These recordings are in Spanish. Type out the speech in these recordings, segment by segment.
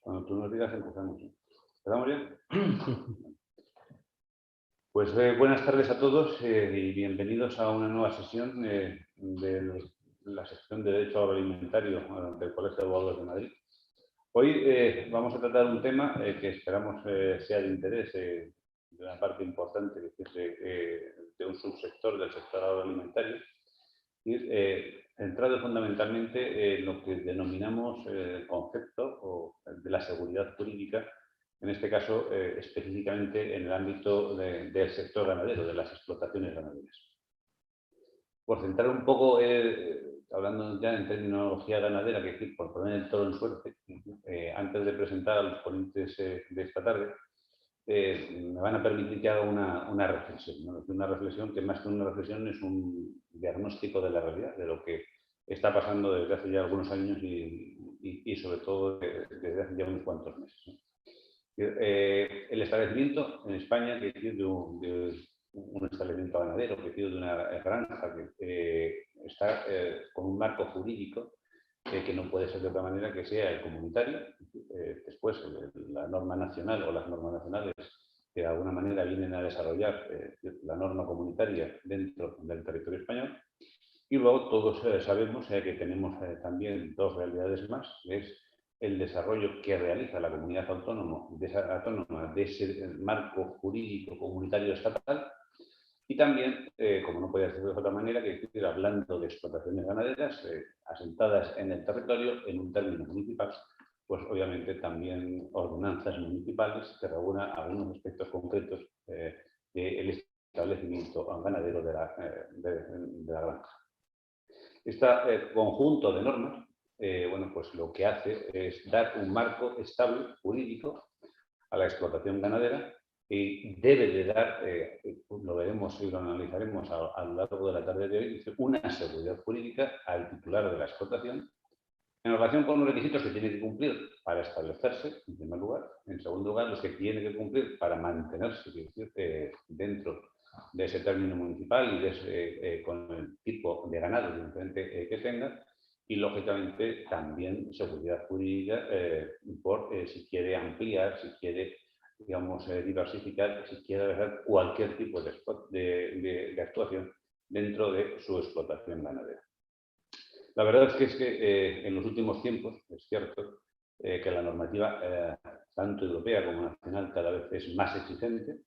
Cuando tú nos digas, empezamos. ¿Empezamos bien? Pues buenas tardes a todos y bienvenidos a una nueva sesión de la sección de Derecho Agroalimentario del Colegio de Abogados de Madrid. Hoy vamos a tratar un tema que esperamos sea de interés de una parte importante de un subsector del sector agroalimentario, centrado fundamentalmente en lo que denominamos el concepto de la seguridad jurídica, en este caso específicamente en el ámbito del sector ganadero, de las explotaciones ganaderas. Por centrar un poco, hablando ya en terminología ganadera, que decir, por poner el toro en suerte, antes de presentar a los ponentes de esta tarde, me van a permitir que haga una reflexión, ¿no? Una reflexión que más que una reflexión es un diagnóstico de la realidad, de lo que está pasando desde hace ya algunos años y sobre todo desde hace ya unos cuantos meses, ¿no? El establecimiento en España, que es de un establecimiento ganadero, que es de una granja, que está con un marco jurídico que no puede ser de otra manera que sea el comunitario, después la norma nacional o las normas nacionales que de alguna manera vienen a desarrollar la norma comunitaria dentro del territorio español. Y luego todos sabemos que tenemos también dos realidades más, que es el desarrollo que realiza la comunidad autónoma de ese marco jurídico comunitario estatal. Y también, como no puede ser de otra manera, que estoy hablando de explotaciones ganaderas asentadas en el territorio en un término municipal, pues obviamente también ordenanzas municipales que regulan algunos aspectos concretos del establecimiento ganadero de la granja. Este conjunto de normas, bueno, pues lo que hace es dar un marco estable jurídico a la explotación ganadera y debe de dar, lo veremos y lo analizaremos a lo largo de la tarde de hoy, una seguridad jurídica al titular de la explotación en relación con los requisitos que tiene que cumplir para establecerse, en primer lugar. En segundo lugar, los que tiene que cumplir para mantenerse dentro de ese término municipal y con el tipo de ganado diferente que tenga. Y, lógicamente, también seguridad jurídica por si quiere ampliar, si quiere, digamos, diversificar, si quiere hacer cualquier tipo de actuación dentro de su explotación ganadera. La verdad es que en los últimos tiempos es cierto que la normativa, tanto europea como nacional, cada vez es más exigente,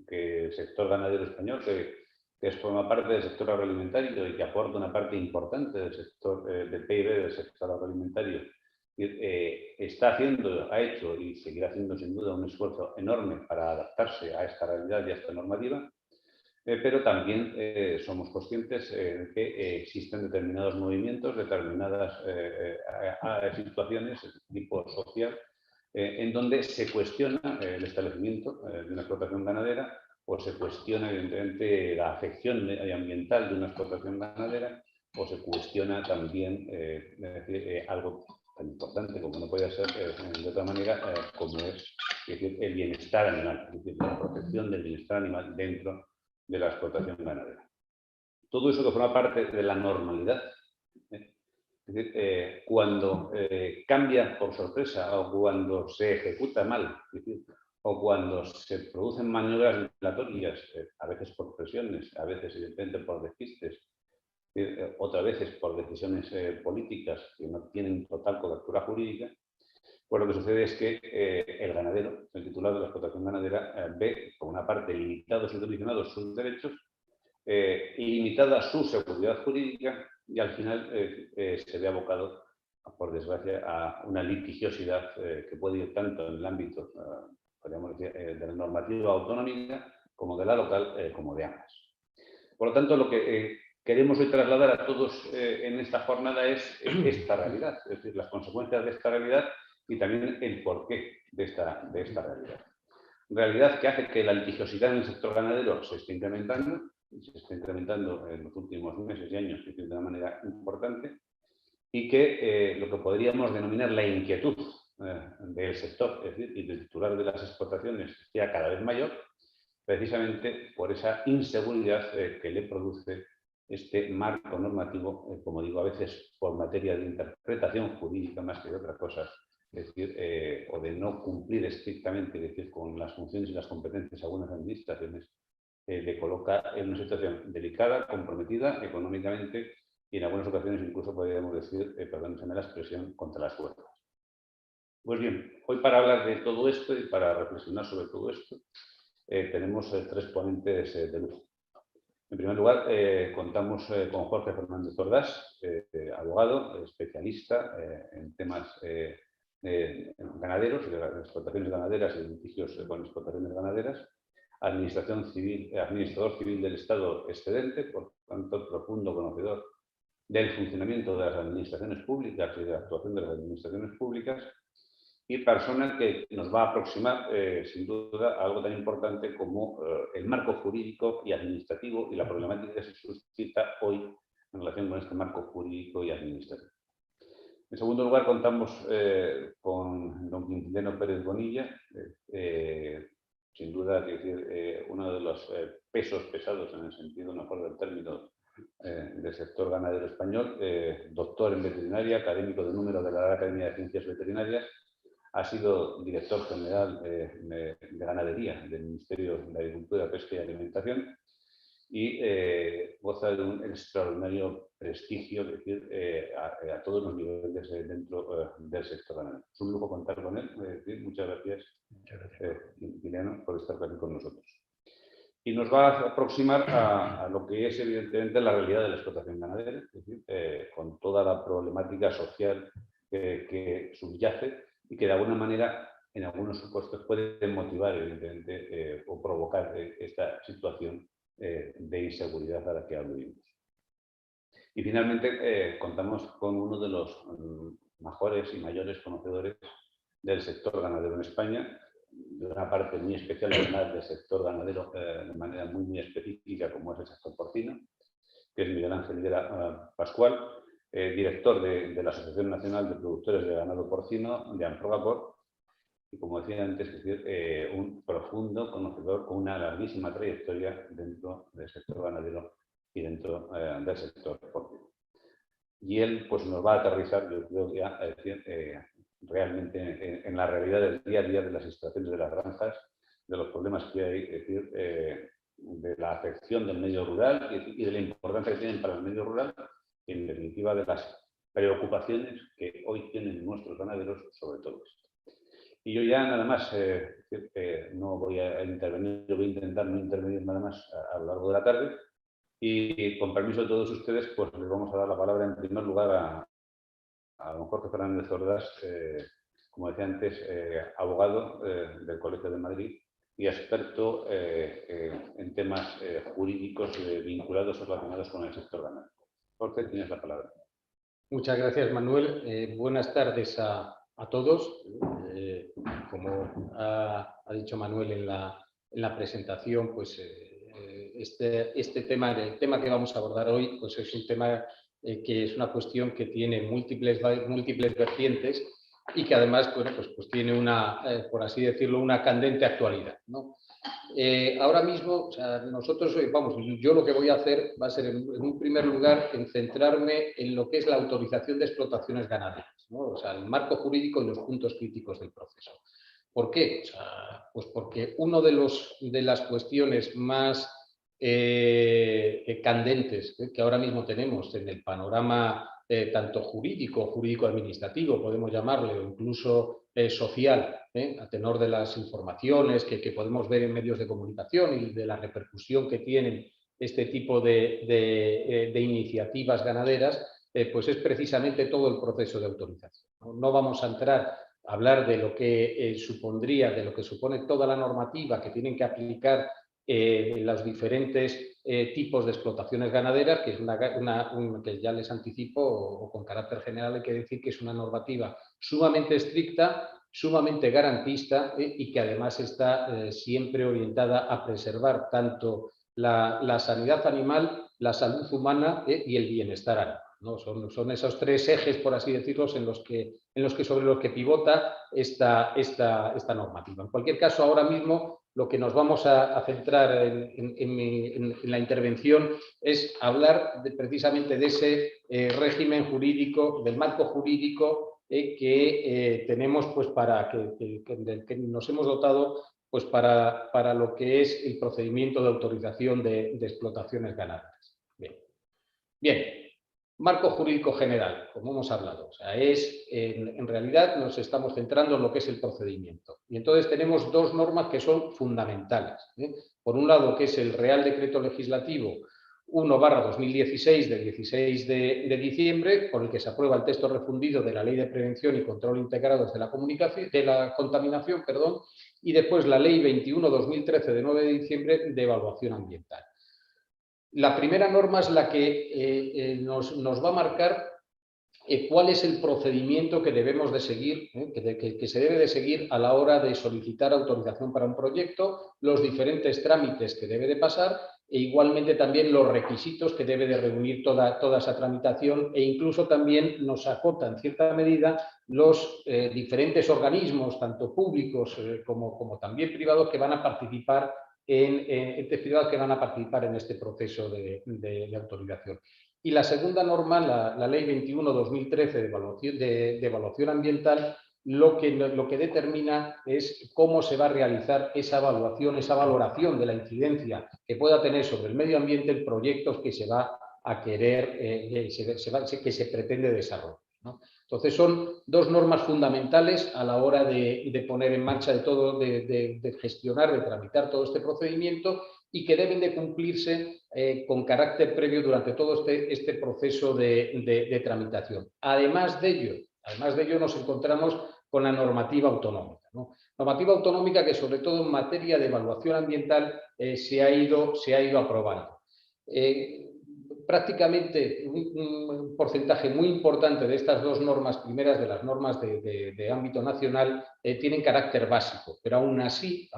que el sector ganadero español, que forma parte del sector agroalimentario y que aporta una parte importante del sector del PIB del sector agroalimentario, ha hecho y seguirá haciendo sin duda un esfuerzo enorme para adaptarse a esta realidad y a esta normativa. Pero también somos conscientes de que existen determinados movimientos, determinadas situaciones de tipo social, en donde se cuestiona el establecimiento de una explotación ganadera o se cuestiona, evidentemente, la afección medioambiental de una explotación ganadera o se cuestiona también algo tan importante como no puede ser de otra manera, como es decir, el bienestar animal, es decir, la protección del bienestar animal dentro de la explotación ganadera. Todo eso que forma parte de la normalidad. Es decir, cuando cambia por sorpresa o cuando se ejecuta mal, es decir, o cuando se producen maniobras dilatorias, a veces por presiones, a veces evidentemente por despistes, otras veces por decisiones políticas que no tienen total cobertura jurídica, pues lo que sucede es que el ganadero, el titular de la explotación ganadera, ve por una parte limitados y condicionados sus derechos, limitada su seguridad jurídica y al final se ve abocado, por desgracia, a una litigiosidad que puede ir tanto en el ámbito podríamos decir, de la normativa autonómica como de la local, como de ambas. Por lo tanto, lo que queremos hoy trasladar a todos en esta jornada es esta realidad, es decir, las consecuencias de esta realidad y también el porqué de esta realidad. Realidad que hace que la litigiosidad en el sector ganadero se esté incrementando en los últimos meses y años de una manera importante y que lo que podríamos denominar la inquietud del sector, es decir, y del titular de las explotaciones sea cada vez mayor, precisamente por esa inseguridad que le produce este marco normativo, como digo, a veces por materia de interpretación jurídica más que de otras cosas, es decir, o de no cumplir estrictamente, es decir, con las funciones y las competencias de algunas administraciones, le coloca en una situación delicada, comprometida económicamente y en algunas ocasiones incluso podríamos decir, perdónenme la expresión, contra las cuerdas. Pues bien, hoy para hablar de todo esto y para reflexionar sobre todo esto, tenemos tres ponentes de lujo. En primer lugar, contamos con Jorge Fernández Ordás, abogado, especialista en temas ganaderos, de las explotaciones ganaderas y de litigios con explotaciones ganaderas, administrador civil del Estado excedente, por tanto, profundo conocedor del funcionamiento de las administraciones públicas y de la actuación de las administraciones públicas, y persona que nos va a aproximar, sin duda, a algo tan importante como el marco jurídico y administrativo y la problemática que se suscita hoy en relación con este marco jurídico y administrativo. En segundo lugar, contamos con don Quintiliano Pérez Bonilla, sin duda, decir, uno de los pesos pesados en el sentido mejor del término del sector ganadero español, doctor en veterinaria, académico de número de la Real Academia de Ciencias Veterinarias. Ha sido director general de ganadería del Ministerio de Agricultura, Pesca y Alimentación y goza de un extraordinario prestigio, es decir, a todos los niveles dentro del sector ganadero. Es un lujo contar con él. Muchas gracias, Quintiliano, por estar aquí con nosotros. Y nos va a aproximar a lo que es evidentemente la realidad de la explotación ganadera, es decir, con toda la problemática social que subyace y que de alguna manera, en algunos supuestos, puede motivar, evidentemente, o provocar esta situación de inseguridad a la que hablaremos. Y finalmente, contamos con uno de los mejores y mayores conocedores del sector ganadero en España, de una parte muy especial además del sector ganadero de manera muy específica, como es el sector porcino, que es Miguel Ángel Higuera Pascual, director de la Asociación Nacional de Productores de Ganado Porcino, de Amprogapor, y como decía antes, es decir, un profundo conocedor con una larguísima trayectoria dentro del sector ganadero y dentro del sector porcino. Y él pues, nos va a aterrizar, yo creo, ya, a decir, realmente en la realidad del día a día de las instalaciones de las granjas, de los problemas que hay, es decir, de la afección del medio rural y de la importancia que tienen para el medio rural, y en definitiva de las preocupaciones que hoy tienen nuestros ganaderos sobre todo esto. Y yo ya nada más, no voy a intervenir, yo voy a intentar no intervenir nada más a lo largo de la tarde, y con permiso de todos ustedes, pues les vamos a dar la palabra en primer lugar a don Jorge Fernández Ordás, como decía antes, abogado del Colegio de Madrid y experto en temas jurídicos vinculados o relacionados con el sector ganadero. Jorge, tienes la palabra. Muchas gracias, Manuel. Buenas tardes a todos. Como ha dicho Manuel en la presentación, pues este tema, el tema que vamos a abordar hoy, pues es un tema que es una cuestión que tiene múltiples vertientes y que además, bueno, pues tiene una, por así decirlo, una candente actualidad, ¿no? Ahora mismo, o sea, nosotros, vamos, yo lo que voy a hacer va a ser, en un primer lugar, en centrarme en lo que es la autorización de explotaciones ganaderas, ¿no? O sea, el marco jurídico y los puntos críticos del proceso. ¿Por qué? O sea, pues porque una de las cuestiones más candentes que ahora mismo tenemos en el panorama tanto jurídico-administrativo, podemos llamarle, o incluso social, a tenor de las informaciones que podemos ver en medios de comunicación y de la repercusión que tienen este tipo de iniciativas ganaderas, pues es precisamente todo el proceso de autorización. No vamos a entrar a hablar de lo que supondría, de lo que supone toda la normativa que tienen que aplicar los diferentes tipos de explotaciones ganaderas, que es que ya les anticipo, o con carácter general hay que decir que es una normativa sumamente estricta, sumamente garantista y que además está siempre orientada a preservar tanto la sanidad animal, la salud humana y el bienestar animal, ¿no? Son esos tres ejes, por así decirlo, sobre los que pivota esta normativa. En cualquier caso, ahora mismo lo que nos vamos a centrar en la intervención es hablar precisamente de ese régimen jurídico, del marco jurídico que tenemos, pues, del que nos hemos dotado, pues, para lo que es el procedimiento de autorización de explotaciones ganaderas. Bien. Marco jurídico general, como hemos hablado. O sea, en realidad nos estamos centrando en lo que es el procedimiento. Y entonces tenemos dos normas que son fundamentales. Por un lado, que es el Real Decreto Legislativo 1/2016 del 16 de diciembre, por el que se aprueba el texto refundido de la Ley de Prevención y Control Integrados de la Contaminación, y después la Ley 21/2013 de 9 de diciembre de Evaluación Ambiental. La primera norma es la que nos va a marcar cuál es el procedimiento que debemos de seguir, que se debe de seguir a la hora de solicitar autorización para un proyecto, los diferentes trámites que debe de pasar e igualmente también los requisitos que debe de reunir toda esa tramitación, e incluso también nos acota en cierta medida los diferentes organismos, tanto públicos como también privados, que van a participar en este proceso de autorización. Y la segunda norma, la Ley 21/2013 de evaluación ambiental, lo que determina es cómo se va a realizar esa evaluación, esa valoración de la incidencia que pueda tener sobre el medio ambiente el proyecto que se va a querer, que se pretende desarrollar, ¿no? Entonces, son dos normas fundamentales a la hora de poner en marcha de gestionar, de tramitar todo este procedimiento, y que deben de cumplirse con carácter previo durante todo este proceso de tramitación. Además de ello, nos encontramos con la normativa autonómica, ¿no? Normativa autonómica que, sobre todo en materia de evaluación ambiental, se ha ido aprobando. Prácticamente un porcentaje muy importante de estas dos normas primeras, de las normas de ámbito nacional, tienen carácter básico, pero aún así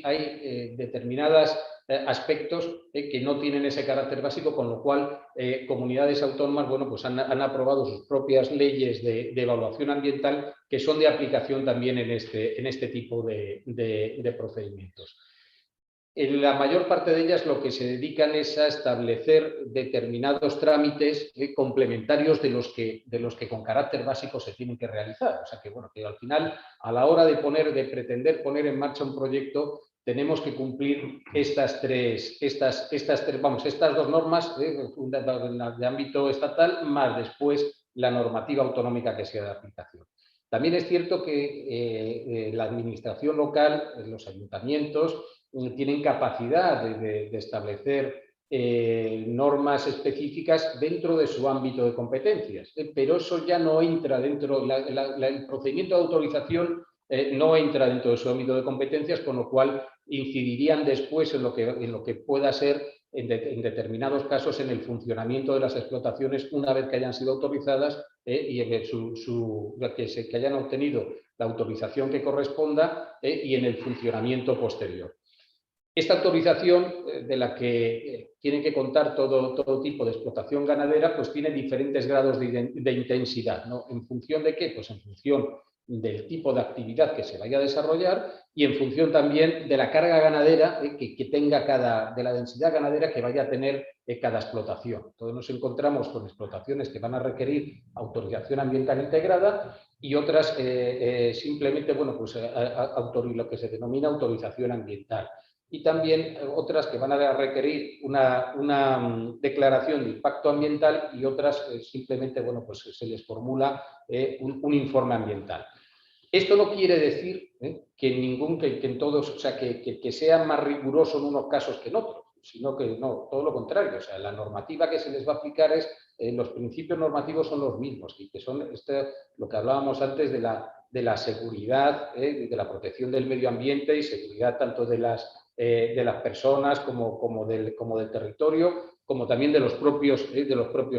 hay determinados aspectos que no tienen ese carácter básico, con lo cual comunidades autónomas, bueno, pues han aprobado sus propias leyes de evaluación ambiental que son de aplicación también en este tipo de procedimientos. En la mayor parte de ellas lo que se dedican es a establecer determinados trámites complementarios de los que con carácter básico se tienen que realizar. O sea que, bueno, que al final, a la hora de pretender poner en marcha un proyecto, tenemos que cumplir estas dos normas de ámbito estatal, más después la normativa autonómica que sea de aplicación. También es cierto que la administración local, los ayuntamientos, tienen capacidad de establecer normas específicas dentro de su ámbito de competencias, pero eso ya no entra dentro, el procedimiento de autorización no entra dentro de su ámbito de competencias, con lo cual incidirían después en lo que pueda ser, en determinados casos, en el funcionamiento de las explotaciones una vez que hayan sido autorizadas y en que hayan obtenido la autorización que corresponda y en el funcionamiento posterior. Esta autorización, de la que tiene que contar todo tipo de explotación ganadera, pues tiene diferentes grados de intensidad, ¿no? ¿En función de qué? Pues en función del tipo de actividad que se vaya a desarrollar y en función también de la carga ganadera que tenga de la densidad ganadera que vaya a tener cada explotación. Entonces nos encontramos con explotaciones que van a requerir autorización ambiental integrada y otras simplemente, bueno, pues lo que se denomina autorización ambiental. Y también otras que van a requerir una declaración de impacto ambiental y otras simplemente, bueno, pues se les formula un informe ambiental. Esto no quiere decir que en todos, o sea, que sea más riguroso en unos casos que en otros, sino que no, todo lo contrario. O sea, la normativa que se les va a aplicar los principios normativos son los mismos, y que son lo que hablábamos antes de la seguridad, de la protección del medio ambiente y seguridad tanto de las personas como del territorio, como también de los propios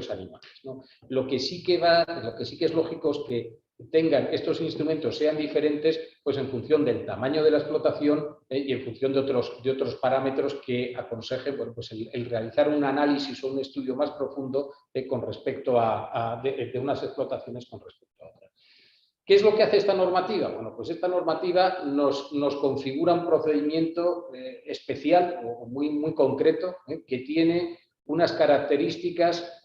animales, ¿no? Lo que sí que es lógico es que tengan estos instrumentos, sean diferentes, pues en función del tamaño de la explotación y en función de otros parámetros que aconsejen, bueno, pues el realizar un análisis o un estudio más profundo con respecto de unas explotaciones con respecto a otras. ¿Qué es lo que hace esta normativa? Bueno, pues esta normativa nos configura un procedimiento especial o muy, muy concreto que tiene unas características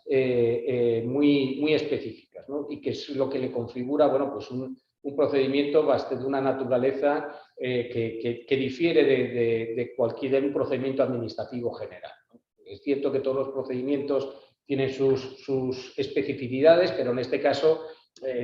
muy específicas, ¿no? Y que es lo que le configura, bueno, pues un procedimiento de una naturaleza que difiere de cualquier procedimiento administrativo general, ¿no? Es cierto que todos los procedimientos tienen sus especificidades, pero en este caso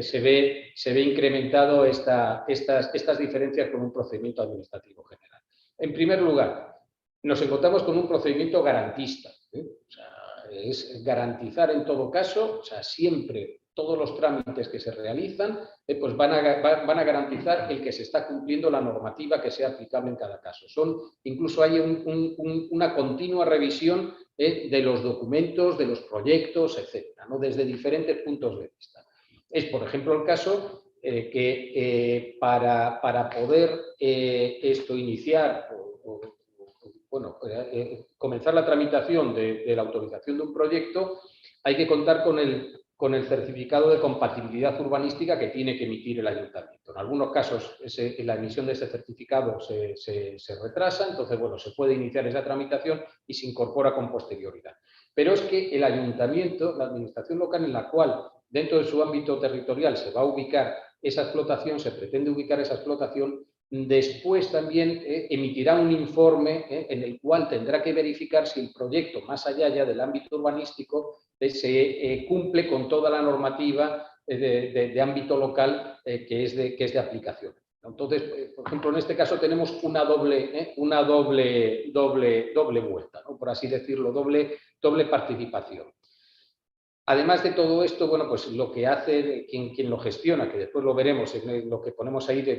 se ve incrementado estas diferencias con un procedimiento administrativo general. En primer lugar, nos encontramos con un procedimiento garantista, ¿eh? O sea, es garantizar en todo caso, o sea, siempre todos los trámites que se realizan pues van a garantizar el que se está cumpliendo la normativa que sea aplicable en cada caso. Incluso hay una continua revisión de los documentos, de los proyectos, etcétera, ¿no? Desde diferentes puntos de vista. Es, por ejemplo, el caso que para poder iniciar comenzar la tramitación de la autorización de un proyecto, hay que contar con el certificado de compatibilidad urbanística que tiene que emitir el ayuntamiento. En algunos casos la emisión de ese certificado se retrasa, entonces bueno, se puede iniciar esa tramitación y se incorpora con posterioridad. Pero es que el ayuntamiento, la administración local en la cual dentro de su ámbito territorial se va a ubicar esa explotación, se pretende ubicar esa explotación, después también emitirá un informe en el cual tendrá que verificar si el proyecto, más allá ya del ámbito urbanístico, se cumple con toda la normativa de ámbito local que es de aplicación. Entonces, por ejemplo, en este caso tenemos una doble vuelta, ¿no? Por así decirlo, doble participación. Además de todo esto, bueno, pues lo que hace quien lo gestiona, que después lo veremos en lo que ponemos ahí de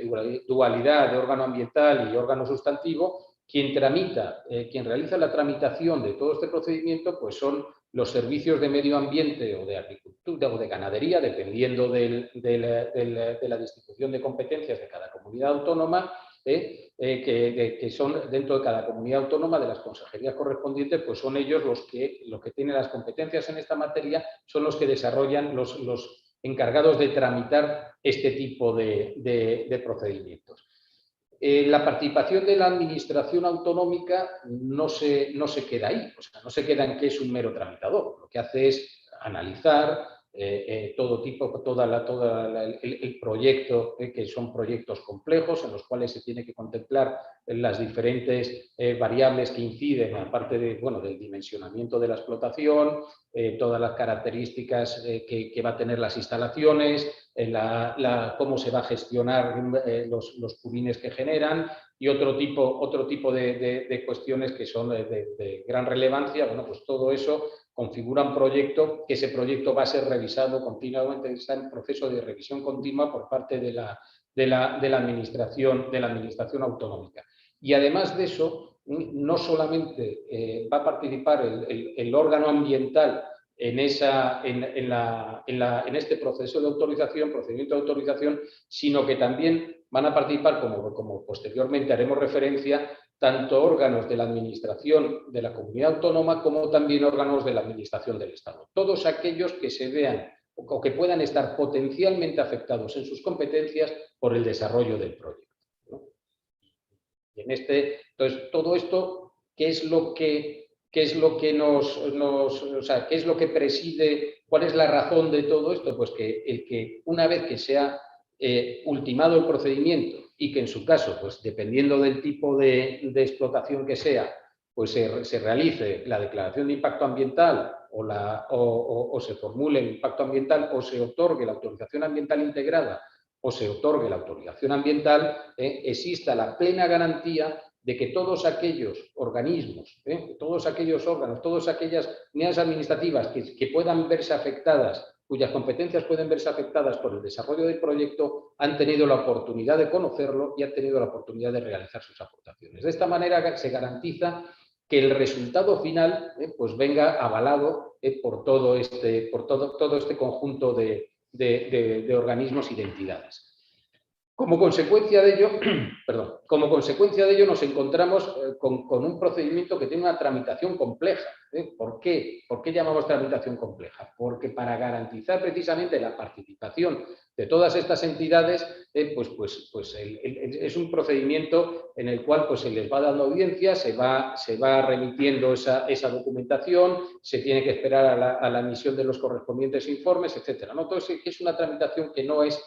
dualidad de órgano ambiental y órgano sustantivo, quien realiza la tramitación de todo este procedimiento, pues son los servicios de medio ambiente o de agricultura o de ganadería, dependiendo de la distribución de competencias de cada comunidad autónoma, que son dentro de cada comunidad autónoma de las consejerías correspondientes, pues son ellos los que tienen las competencias en esta materia, son los que desarrollan los encargados de tramitar este tipo de procedimientos. La participación de la administración autonómica no se queda ahí, o sea, no se queda en que es un mero tramitador, lo que hace es analizar el proyecto, que son proyectos complejos en los cuales se tiene que contemplar las diferentes variables que inciden, aparte del dimensionamiento de la explotación, todas las características que va a tener las instalaciones, cómo se va a gestionar los purines que generan y otro tipo de cuestiones que son de gran relevancia. Bueno, pues todo eso configura un proyecto, que ese proyecto va a ser revisado continuamente, está en proceso de revisión continua por parte de la administración autonómica. Y además de eso, no solamente va a participar el órgano ambiental en este proceso de procedimiento de autorización, sino que también van a participar, como posteriormente haremos referencia, tanto órganos de la administración de la comunidad autónoma como también órganos de la administración del Estado. Todos aquellos que se vean o que puedan estar potencialmente afectados en sus competencias por el desarrollo del proyecto, ¿no? Y entonces, todo esto, ¿qué es lo que preside? ¿Cuál es la razón de todo esto? Pues que una vez que se ha ultimado el procedimiento y que en su caso, pues dependiendo del tipo de explotación que sea, pues se realice la declaración de impacto ambiental o se formule el impacto ambiental o se otorgue la autorización ambiental integrada o se otorgue la autorización ambiental, exista la plena garantía de que todos aquellos organismos, todos aquellos órganos, todas aquellas unidades administrativas que puedan verse afectadas, cuyas competencias pueden verse afectadas por el desarrollo del proyecto, han tenido la oportunidad de conocerlo y han tenido la oportunidad de realizar sus aportaciones. De esta manera se garantiza que el resultado final pues venga avalado por todo este conjunto de organismos y de entidades. Como consecuencia de ello, como consecuencia de ello nos encontramos con un procedimiento que tiene una tramitación compleja. ¿Por qué? ¿Por qué llamamos tramitación compleja? Porque para garantizar precisamente la participación de todas estas entidades, es un procedimiento en el cual pues, se les va dando audiencia, se va remitiendo esa documentación, se tiene que esperar a la emisión de los correspondientes informes, etcétera, ¿no? Entonces, es una tramitación que no es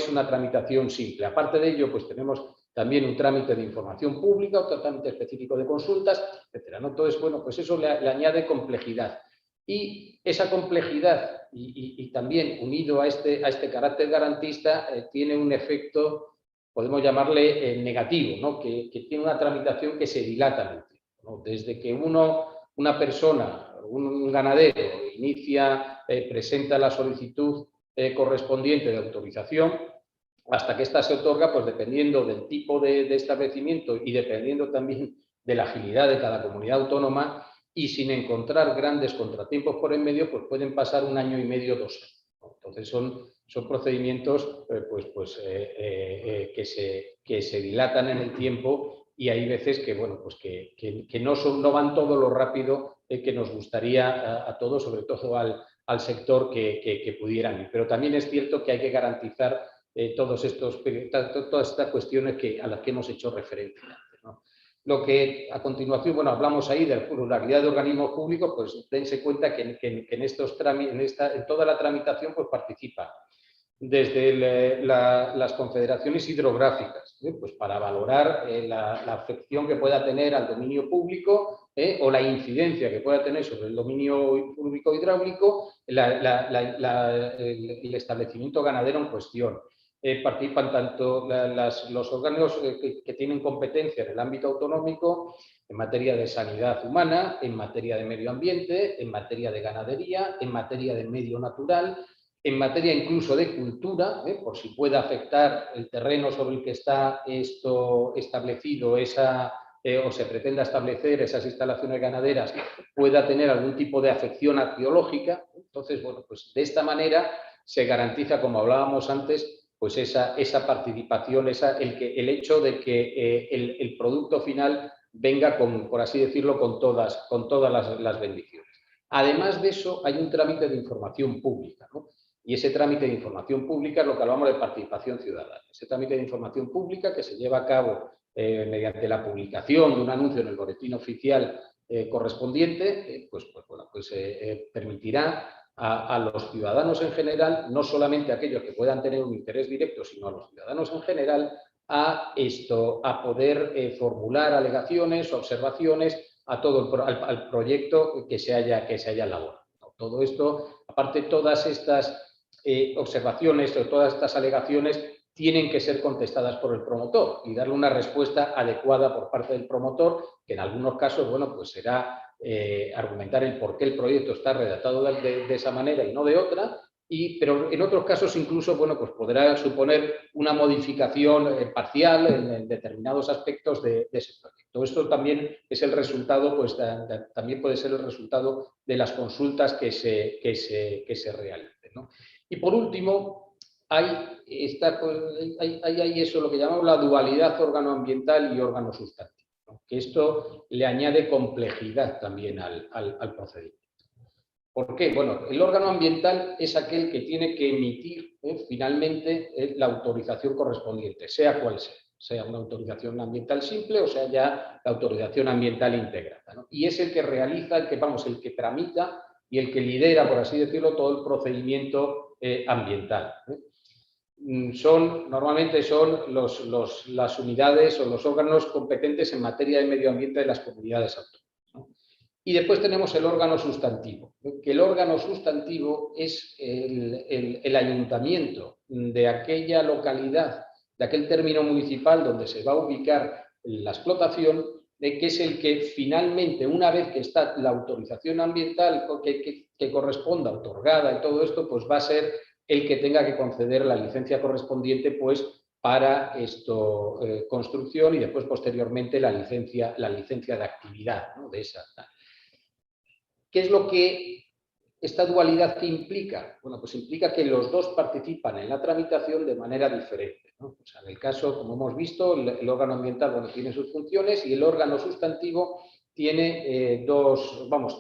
una tramitación simple. Aparte de ello, pues tenemos también un trámite de información pública, otro trámite específico de consultas, etcétera, ¿no? Entonces, bueno, pues eso le añade complejidad. Y esa complejidad y también unido a este carácter garantista tiene un efecto, podemos llamarle negativo, ¿no? Que tiene una tramitación que se dilata en el tiempo, ¿no? Desde que una persona, un ganadero, presenta la solicitud correspondiente de autorización, hasta que ésta se otorga, pues dependiendo del tipo de establecimiento y dependiendo también de la agilidad de cada comunidad autónoma, y sin encontrar grandes contratiempos por en medio, pues pueden pasar 1 año y medio, 2 años. Entonces son procedimientos que se dilatan en el tiempo, y hay veces que, bueno, pues que no van todo lo rápido que nos gustaría a todos, sobre todo al sector que pudieran ir. Pero también es cierto que hay que garantizar todas estas cuestiones a las que hemos hecho referencia antes, ¿no? Lo que a continuación, bueno, hablamos ahí de pluralidad de organismos públicos, pues dense cuenta que en toda la tramitación pues participa desde las confederaciones hidrográficas, pues para valorar la afección que pueda tener al dominio público o la incidencia que pueda tener sobre el dominio público hidráulico el establecimiento ganadero en cuestión. Participan tanto los órganos que tienen competencia en el ámbito autonómico en materia de sanidad humana, en materia de medio ambiente, en materia de ganadería, en materia de medio natural, en materia incluso de cultura, por si puede afectar el terreno sobre el que está esto establecido, o se pretenda establecer esas instalaciones ganaderas, pueda tener algún tipo de afección arqueológica. Entonces, bueno, pues de esta manera se garantiza, como hablábamos antes, pues esa participación, el hecho de que el producto final venga, por así decirlo, con todas las bendiciones. Además de eso, hay un trámite de información pública, ¿no? Y ese trámite de información pública es lo que hablamos de participación ciudadana. Ese trámite de información pública que se lleva a cabo mediante la publicación de un anuncio en el boletín oficial correspondiente, permitirá a los ciudadanos en general, no solamente a aquellos que puedan tener un interés directo, sino a los ciudadanos en general, a poder formular alegaciones, observaciones al proyecto que se haya elaborado. Todo esto, aparte, todas estas observaciones o todas estas alegaciones tienen que ser contestadas por el promotor y darle una respuesta adecuada por parte del promotor, que en algunos casos, bueno, pues será argumentar el por qué el proyecto está redactado de esa manera y no de otra, pero en otros casos incluso, bueno, pues podrá suponer una modificación parcial en determinados aspectos de ese proyecto. Esto también es el resultado, pues también puede ser el resultado de las consultas que se realicen, ¿no? Y por último, hay eso, lo que llamamos la dualidad órgano ambiental y órgano sustantivo, ¿no? Que esto le añade complejidad también al procedimiento. ¿Por qué? Bueno, el órgano ambiental es aquel que tiene que emitir finalmente la autorización correspondiente, sea cual sea una autorización ambiental simple o sea ya la autorización ambiental integrada, ¿no? Y es el que realiza, el que tramita y el que lidera, por así decirlo, todo el procedimiento ambiental. Normalmente son las unidades o los órganos competentes en materia de medio ambiente de las comunidades autónomas, ¿no? Y después tenemos el órgano sustantivo, que el órgano sustantivo es el ayuntamiento de aquella localidad, de aquel término municipal donde se va a ubicar la explotación, que es el que finalmente, una vez que está la autorización ambiental que corresponda, otorgada y todo esto, pues va a ser el que tenga que conceder la licencia correspondiente, pues para construcción y después posteriormente la licencia de actividad, ¿no? De esa. ¿Qué es lo que esta dualidad que implica? Bueno, pues implica que los dos participan en la tramitación de manera diferente. ¿no? O sea, en el caso, como hemos visto, el órgano ambiental, bueno, tiene sus funciones y el órgano sustantivo tiene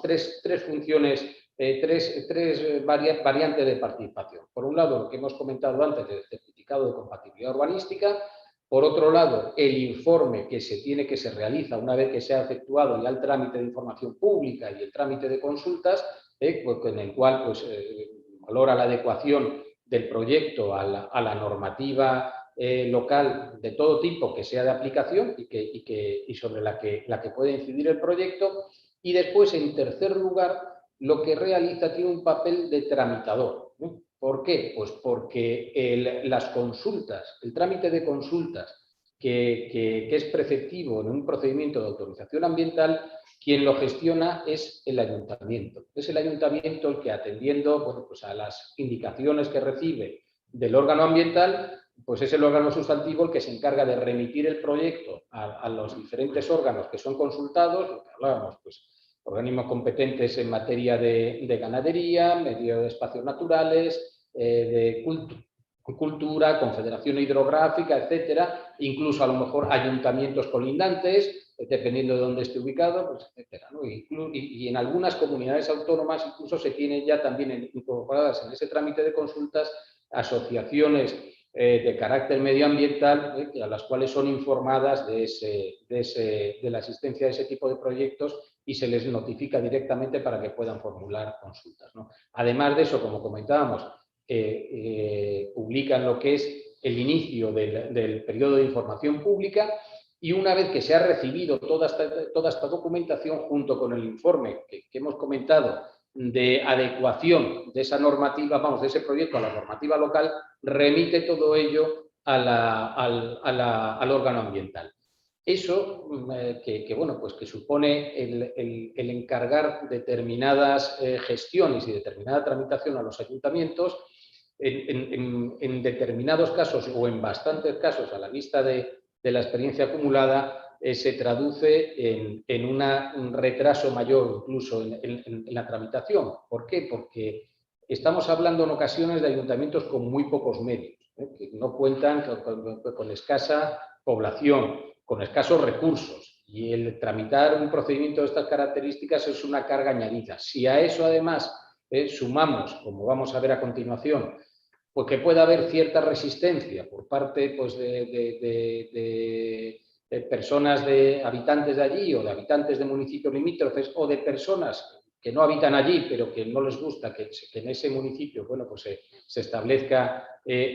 tres funciones, tres variantes de participación. Por un lado, lo que hemos comentado antes del certificado de compatibilidad urbanística. Por otro lado, el informe que se realiza una vez que se ha efectuado ya el trámite de información pública y el trámite de consultas, pues, en el cual pues, valora la adecuación del proyecto a la normativa local de todo tipo que sea de aplicación y sobre la que puede incidir el proyecto. Y después, en tercer lugar, lo que realiza tiene un papel de tramitador, ¿no? ¿Por qué? Pues porque las consultas, el trámite de consultas que es preceptivo en un procedimiento de autorización ambiental, quien lo gestiona es el ayuntamiento. Es el ayuntamiento el que, atendiendo bueno, pues a las indicaciones que recibe del órgano ambiental, pues es el órgano sustantivo el que se encarga de remitir el proyecto a los diferentes órganos que son consultados, lo que hablábamos, pues organismos competentes en materia de ganadería, medio de espacios naturales, de cultura, confederación hidrográfica, etcétera, incluso a lo mejor ayuntamientos colindantes, dependiendo de dónde esté ubicado, pues, etcétera, ¿no? Y en algunas comunidades autónomas incluso se tienen ya también incorporadas en ese trámite de consultas asociaciones de carácter medioambiental, a las cuales son informadas de la existencia de ese tipo de proyectos y se les notifica directamente para que puedan formular consultas, ¿no? Además de eso, como comentábamos, publican lo que es el inicio del periodo de información pública y una vez que se ha recibido toda esta documentación junto con el informe que hemos comentado de adecuación de esa normativa, de ese proyecto a la normativa local, remite todo ello al órgano ambiental. Eso que supone el encargar determinadas gestiones y determinada tramitación a los ayuntamientos, en determinados casos o en bastantes casos, a la vista de la experiencia acumulada, se traduce en un retraso mayor incluso en la tramitación. ¿Por qué? Porque estamos hablando en ocasiones de ayuntamientos con muy pocos medios, que no cuentan con escasa población, con escasos recursos, y el tramitar un procedimiento de estas características es una carga añadida. Si a eso además sumamos, como vamos a ver a continuación, pues que pueda haber cierta resistencia por parte pues, de personas, de habitantes de allí o de habitantes de municipios limítrofes o de personas que no habitan allí pero que no les gusta que en ese municipio pues se establezca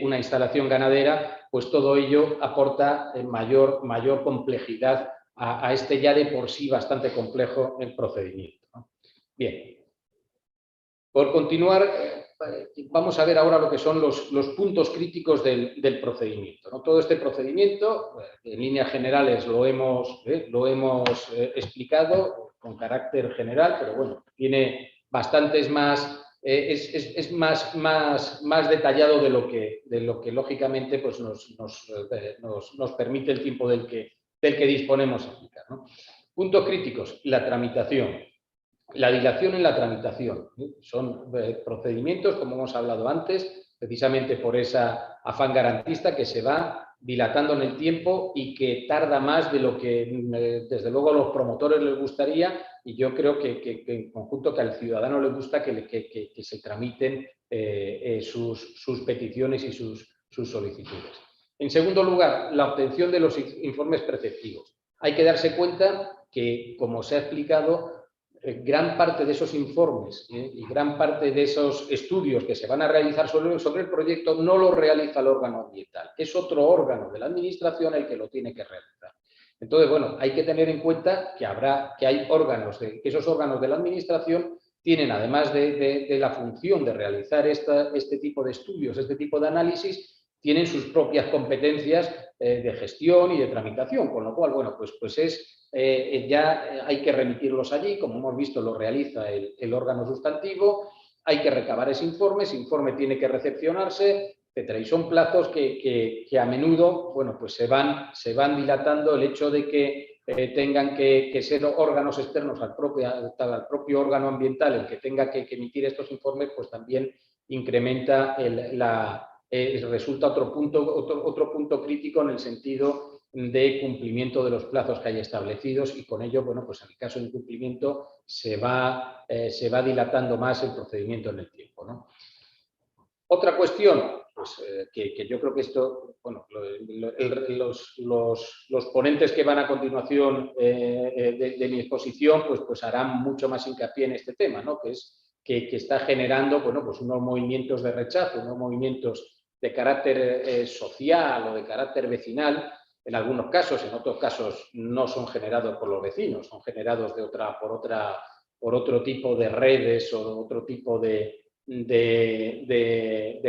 una instalación ganadera, pues todo ello aporta mayor complejidad a este ya de por sí bastante complejo el procedimiento, ¿no? Bien, por continuar, vamos a ver ahora lo que son los puntos críticos del procedimiento, ¿no? Todo este procedimiento, en líneas generales lo hemos explicado con carácter general, pero bueno, tiene bastantes más, es más detallado de lo que lógicamente pues nos permite el tiempo del que disponemos a explicar, ¿no? Puntos críticos: la tramitación. La dilación en la tramitación. Son procedimientos, como hemos hablado antes, precisamente por ese afán garantista que se va dilatando en el tiempo y que tarda más de lo que desde luego a los promotores les gustaría, y yo creo que en conjunto que al ciudadano le gusta que se tramiten sus peticiones y sus solicitudes. En segundo lugar, la obtención de los informes preceptivos. Hay que darse cuenta que, como se ha explicado, gran parte de esos informes y gran parte de esos estudios que se van a realizar sobre el proyecto no lo realiza el órgano ambiental. Es otro órgano de la administración el que lo tiene que realizar. Entonces, bueno, hay que tener en cuenta que hay órganos, que esos órganos de la administración tienen, además de la función de realizar este tipo de estudios, este tipo de análisis, tienen sus propias competencias de gestión y de tramitación, con lo cual, bueno, pues ya hay que remitirlos allí, como hemos visto lo realiza el órgano sustantivo, hay que recabar ese informe tiene que recepcionarse, etcétera. Y son plazos que a menudo, bueno, pues se van dilatando. El hecho de que tengan que ser órganos externos al propio órgano ambiental el que tenga que emitir estos informes, pues también incrementa resulta otro punto crítico en el sentido de cumplimiento de los plazos que hay establecidos y con ello, bueno, pues en el caso de incumplimiento se va dilatando más el procedimiento en el tiempo, ¿no? Otra cuestión, pues, que yo creo que esto, bueno, los ponentes que van a continuación de mi exposición, pues harán mucho más hincapié en este tema, ¿no? Que es que está generando, bueno, pues unos movimientos de rechazo, unos movimientos de carácter social o de carácter vecinal, en algunos casos, en otros casos no son generados por los vecinos, son generados por otro tipo de redes o otro tipo de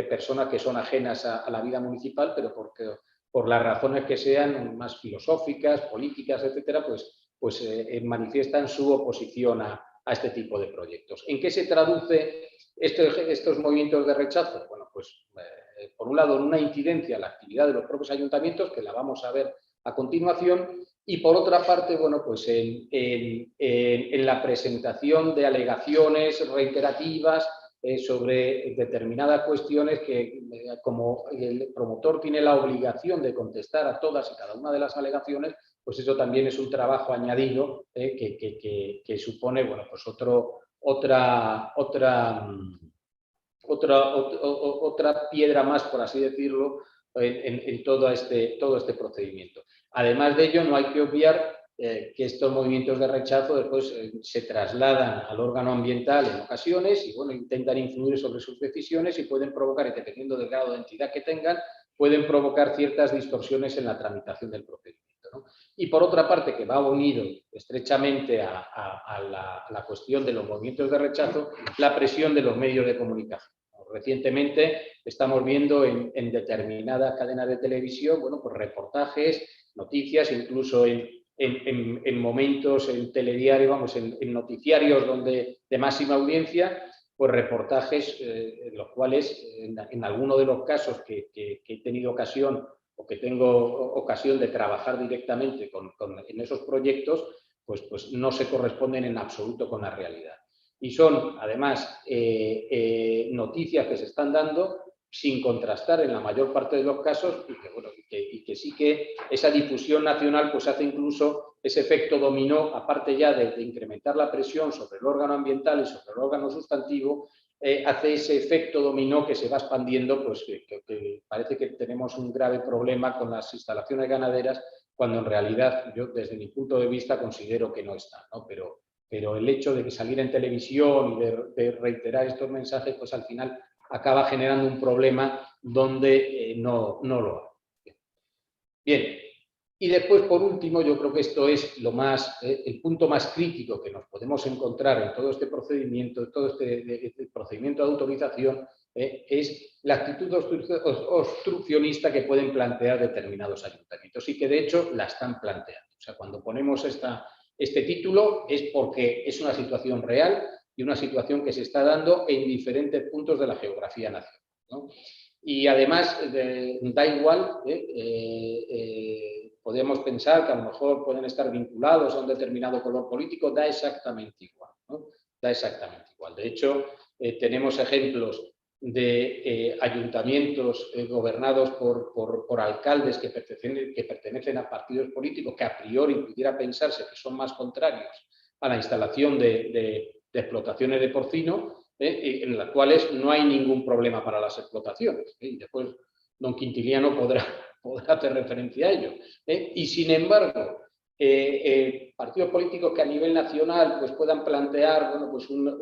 personas que son ajenas a la vida municipal, pero por las razones que sean más filosóficas, políticas, etcétera, pues manifiestan su oposición a este tipo de proyectos. ¿En qué se traduce estos movimientos de rechazo? Bueno, pues por un lado en una incidencia en la actividad de los propios ayuntamientos, que la vamos a ver a continuación, y por otra parte, bueno, pues en la presentación de alegaciones reiterativas sobre determinadas cuestiones que, como el promotor tiene la obligación de contestar a todas y cada una de las alegaciones, pues eso también es un trabajo añadido que supone, bueno, pues otra piedra más, por así decirlo, en todo este procedimiento. Además de ello, no hay que obviar que estos movimientos de rechazo después se trasladan al órgano ambiental en ocasiones y, bueno, intentan influir sobre sus decisiones y pueden provocar, dependiendo del grado de entidad que tengan, pueden provocar ciertas distorsiones en la tramitación del procedimiento, ¿no? Y por otra parte, que va unido estrechamente a la cuestión de los movimientos de rechazo, la presión de los medios de comunicación. Recientemente estamos viendo en determinadas cadenas de televisión, bueno, pues reportajes, noticias, incluso en momentos, en telediario, vamos, en noticiarios de máxima audiencia, pues reportajes en los cuales, en alguno de los casos que he tenido ocasión o que tengo ocasión de trabajar directamente en esos proyectos, pues no se corresponden en absoluto con la realidad. Y son, además, noticias que se están dando sin contrastar en la mayor parte de los casos y que sí que esa difusión nacional pues hace incluso ese efecto dominó, aparte ya de incrementar la presión sobre el órgano ambiental y sobre el órgano sustantivo, hace ese efecto dominó que se va expandiendo, pues que parece que tenemos un grave problema con las instalaciones ganaderas, cuando en realidad yo desde mi punto de vista considero que no está, ¿no? Pero el hecho de que salir en televisión y de reiterar estos mensajes, pues al final acaba generando un problema donde no lo hay. Bien, y después, por último, yo creo que esto es el punto más crítico que nos podemos encontrar en todo este procedimiento, este procedimiento de autorización, es la actitud obstruccionista que pueden plantear determinados ayuntamientos y que de hecho la están planteando. O sea, cuando ponemos este título es porque es una situación real y una situación que se está dando en diferentes puntos de la geografía nacional, ¿no? Y además, da igual, podemos pensar que a lo mejor pueden estar vinculados a un determinado color político, da exactamente igual, ¿no? Da exactamente igual. De hecho, tenemos ejemplos de ayuntamientos gobernados por alcaldes que pertenecen a partidos políticos que a priori pudiera pensarse que son más contrarios a la instalación de explotaciones de porcino, en las cuales no hay ningún problema para las explotaciones. Y después don Quintiliano podrá hacer referencia a ello. Y sin embargo, partidos políticos que a nivel nacional pues, puedan plantear, bueno, pues no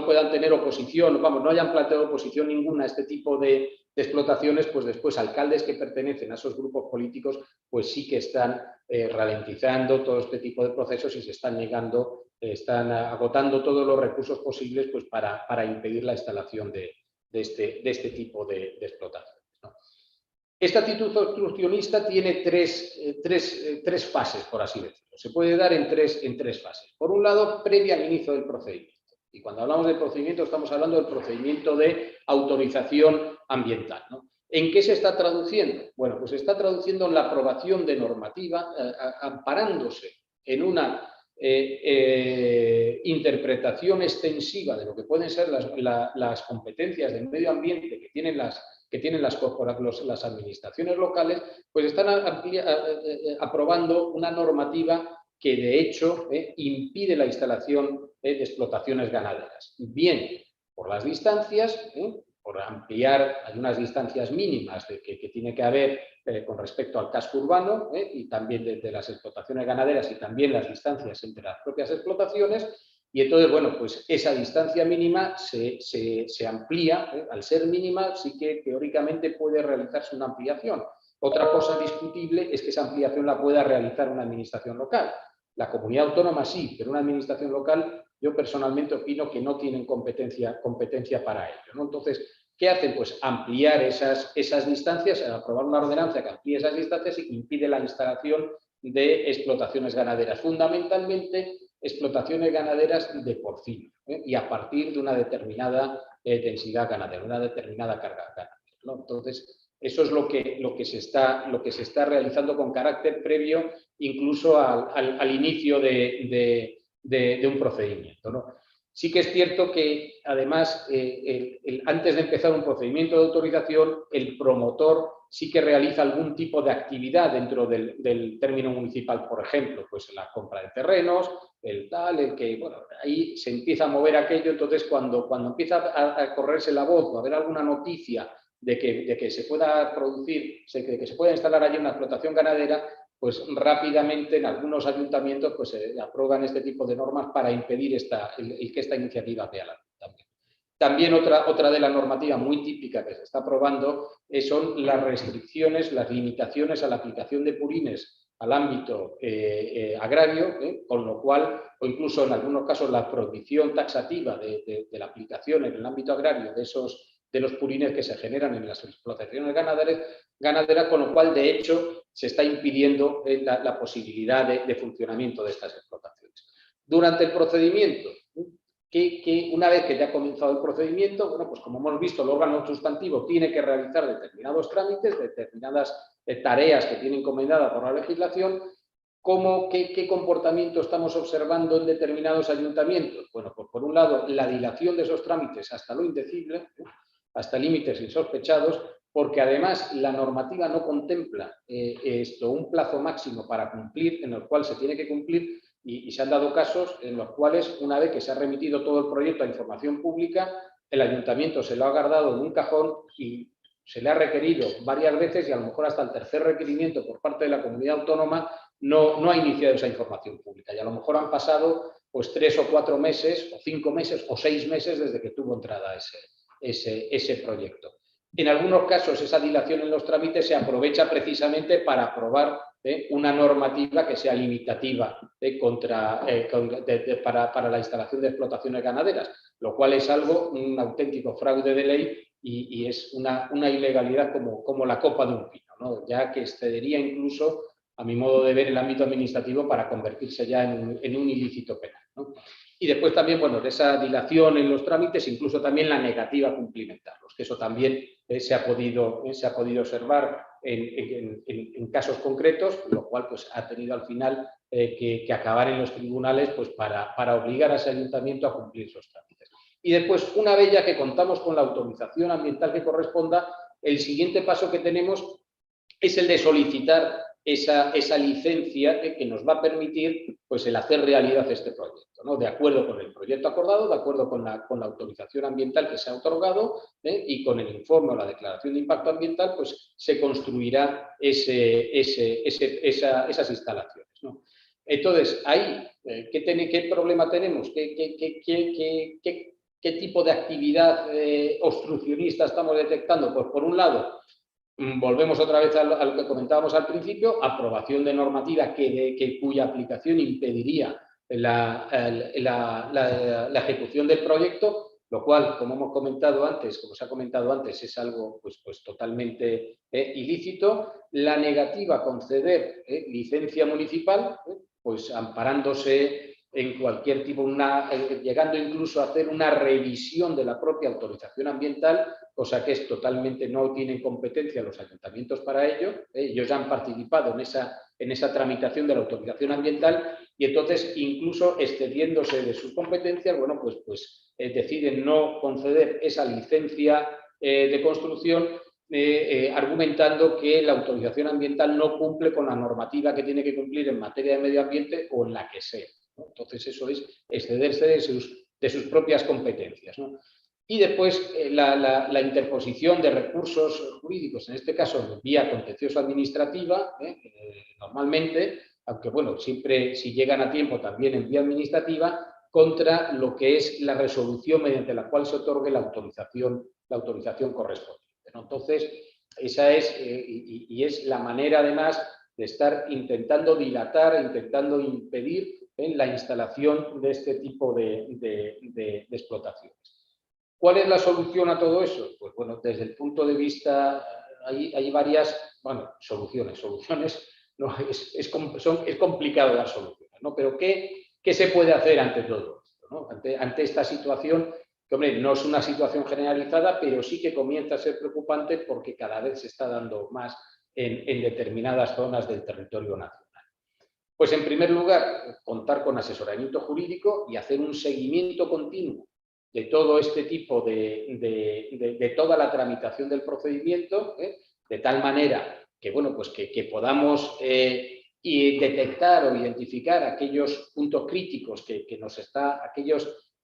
puedan tener oposición, vamos, no hayan planteado oposición ninguna a este tipo de explotaciones, pues después alcaldes que pertenecen a esos grupos políticos, pues sí que están ralentizando todo este tipo de procesos y se están negando, están agotando todos los recursos posibles pues para impedir la instalación de este tipo de explotaciones, ¿no? Esta actitud obstruccionista tiene tres fases, por así decirlo. Se puede dar en tres fases. Por un lado, previa al inicio del procedimiento. Y cuando hablamos del procedimiento, estamos hablando del procedimiento de autorización ambiental, ¿no? ¿En qué se está traduciendo? Bueno, pues se está traduciendo en la aprobación de normativa amparándose en una interpretación extensiva de lo que pueden ser las competencias del medio ambiente que tienen las administraciones locales, pues están aprobando una normativa que de hecho impide la instalación de explotaciones ganaderas. Bien por las distancias, por ampliar, hay unas distancias mínimas que tiene que haber con respecto al casco urbano y también de las explotaciones ganaderas y también las distancias entre las propias explotaciones. Y entonces, bueno, pues esa distancia mínima se amplía, al ser mínima sí que teóricamente puede realizarse una ampliación. Otra cosa discutible es que esa ampliación la pueda realizar una administración local. La comunidad autónoma sí, pero una administración local yo personalmente opino que no tienen competencia para ello, ¿no? Entonces, ¿qué hacen? Pues ampliar esas distancias, aprobar una ordenanza que amplíe esas distancias y que impide la instalación de explotaciones ganaderas, fundamentalmente explotaciones ganaderas de porcino, y a partir de una determinada densidad ganadera, una determinada carga ganadera, ¿no? Entonces, eso es lo que se está realizando con carácter previo incluso al inicio de un procedimiento, ¿no? Sí que es cierto que, además, antes de empezar un procedimiento de autorización, el promotor sí que realiza algún tipo de actividad dentro del término municipal, por ejemplo, pues la compra de terrenos, bueno, ahí se empieza a mover aquello. Entonces, cuando empieza a correrse la voz o a haber alguna noticia de que se pueda producir, de que se pueda instalar allí una explotación ganadera, pues rápidamente en algunos ayuntamientos pues, aprueban este tipo de normas para impedir que esta iniciativa vea la luz. También otra de la normativa muy típica que se está aprobando son las restricciones, las limitaciones a la aplicación de purines al ámbito agrario, con lo cual, o incluso en algunos casos la prohibición taxativa de la aplicación en el ámbito agrario de los purines que se generan en las explotaciones ganaderas, con lo cual, de hecho, se está impidiendo la posibilidad de funcionamiento de estas explotaciones. Durante el procedimiento, que una vez que ya ha comenzado el procedimiento, bueno, pues como hemos visto, el órgano sustantivo tiene que realizar determinados trámites, determinadas tareas que tiene encomendada por la legislación. ¿Qué comportamiento estamos observando en determinados ayuntamientos? Bueno, pues por un lado, la dilación de esos trámites hasta lo indecible, hasta límites insospechados, porque además la normativa no contempla un plazo máximo para cumplir, en el cual se tiene que cumplir, y se han dado casos en los cuales, una vez que se ha remitido todo el proyecto a información pública, el ayuntamiento se lo ha guardado en un cajón y se le ha requerido varias veces, y a lo mejor hasta el tercer requerimiento por parte de la comunidad autónoma no ha iniciado esa información pública. Y a lo mejor han pasado pues 3 o 4 meses, o 5 meses, o 6 meses desde que tuvo entrada ese proyecto. En algunos casos, esa dilación en los trámites se aprovecha precisamente para aprobar una normativa que sea limitativa para la instalación de explotaciones ganaderas, lo cual es un auténtico fraude de ley y es una ilegalidad como la copa de un pino, ¿no? Ya que excedería incluso, a mi modo de ver, el ámbito administrativo para convertirse ya en un ilícito penal, ¿no? Y después también, bueno, de esa dilación en los trámites, incluso también la negativa a cumplimentarlos, que eso también se ha podido observar en casos concretos, lo cual pues, ha tenido al final que acabar en los tribunales pues, para obligar a ese ayuntamiento a cumplir esos trámites. Y después, una vez ya que contamos con la autorización ambiental que corresponda, el siguiente paso que tenemos es el de solicitar esa licencia que nos va a permitir pues, el hacer realidad este proyecto, ¿no? De acuerdo con el proyecto acordado, de acuerdo con la autorización ambiental que se ha otorgado y con el informe o la declaración de impacto ambiental, pues se construirá esas instalaciones, ¿no? Entonces, ahí, ¿qué problema tenemos? ¿Qué tipo de actividad obstruccionista estamos detectando? Pues por un lado, volvemos otra vez a lo que comentábamos al principio, aprobación de normativa cuya aplicación impediría la ejecución del proyecto, lo cual, como se ha comentado antes, es algo pues totalmente ilícito. La negativa a conceder licencia municipal, pues amparándose en cualquier tipo, llegando incluso a hacer una revisión de la propia autorización ambiental, cosa que es totalmente, no tienen competencia los ayuntamientos para ello. Ellos ya han participado en esa tramitación de la autorización ambiental y entonces, incluso excediéndose de sus competencias, bueno, pues deciden no conceder esa licencia de construcción, argumentando que la autorización ambiental no cumple con la normativa que tiene que cumplir en materia de medio ambiente o en la que sea, ¿no? Entonces, eso es excederse de sus propias competencias, ¿no? Y después la interposición de recursos jurídicos, en este caso vía contencioso administrativa, normalmente, aunque bueno, siempre si llegan a tiempo también en vía administrativa, contra lo que es la resolución mediante la cual se otorgue la autorización correspondiente, ¿no? Entonces, esa es, y es la manera además de estar intentando dilatar, intentando impedir la instalación de este tipo de explotaciones. ¿Cuál es la solución a todo eso? Pues bueno, desde el punto de vista, hay varias, bueno, soluciones, no, es complicado dar soluciones, ¿no? Pero ¿qué se puede hacer ante todo esto, ¿no? Ante esta situación, que hombre, no es una situación generalizada, pero sí que comienza a ser preocupante porque cada vez se está dando más en determinadas zonas del territorio nacional. Pues en primer lugar, contar con asesoramiento jurídico y hacer un seguimiento continuo de todo este tipo de toda la tramitación del procedimiento, de tal manera que, bueno, pues que podamos detectar o identificar aquellos puntos críticos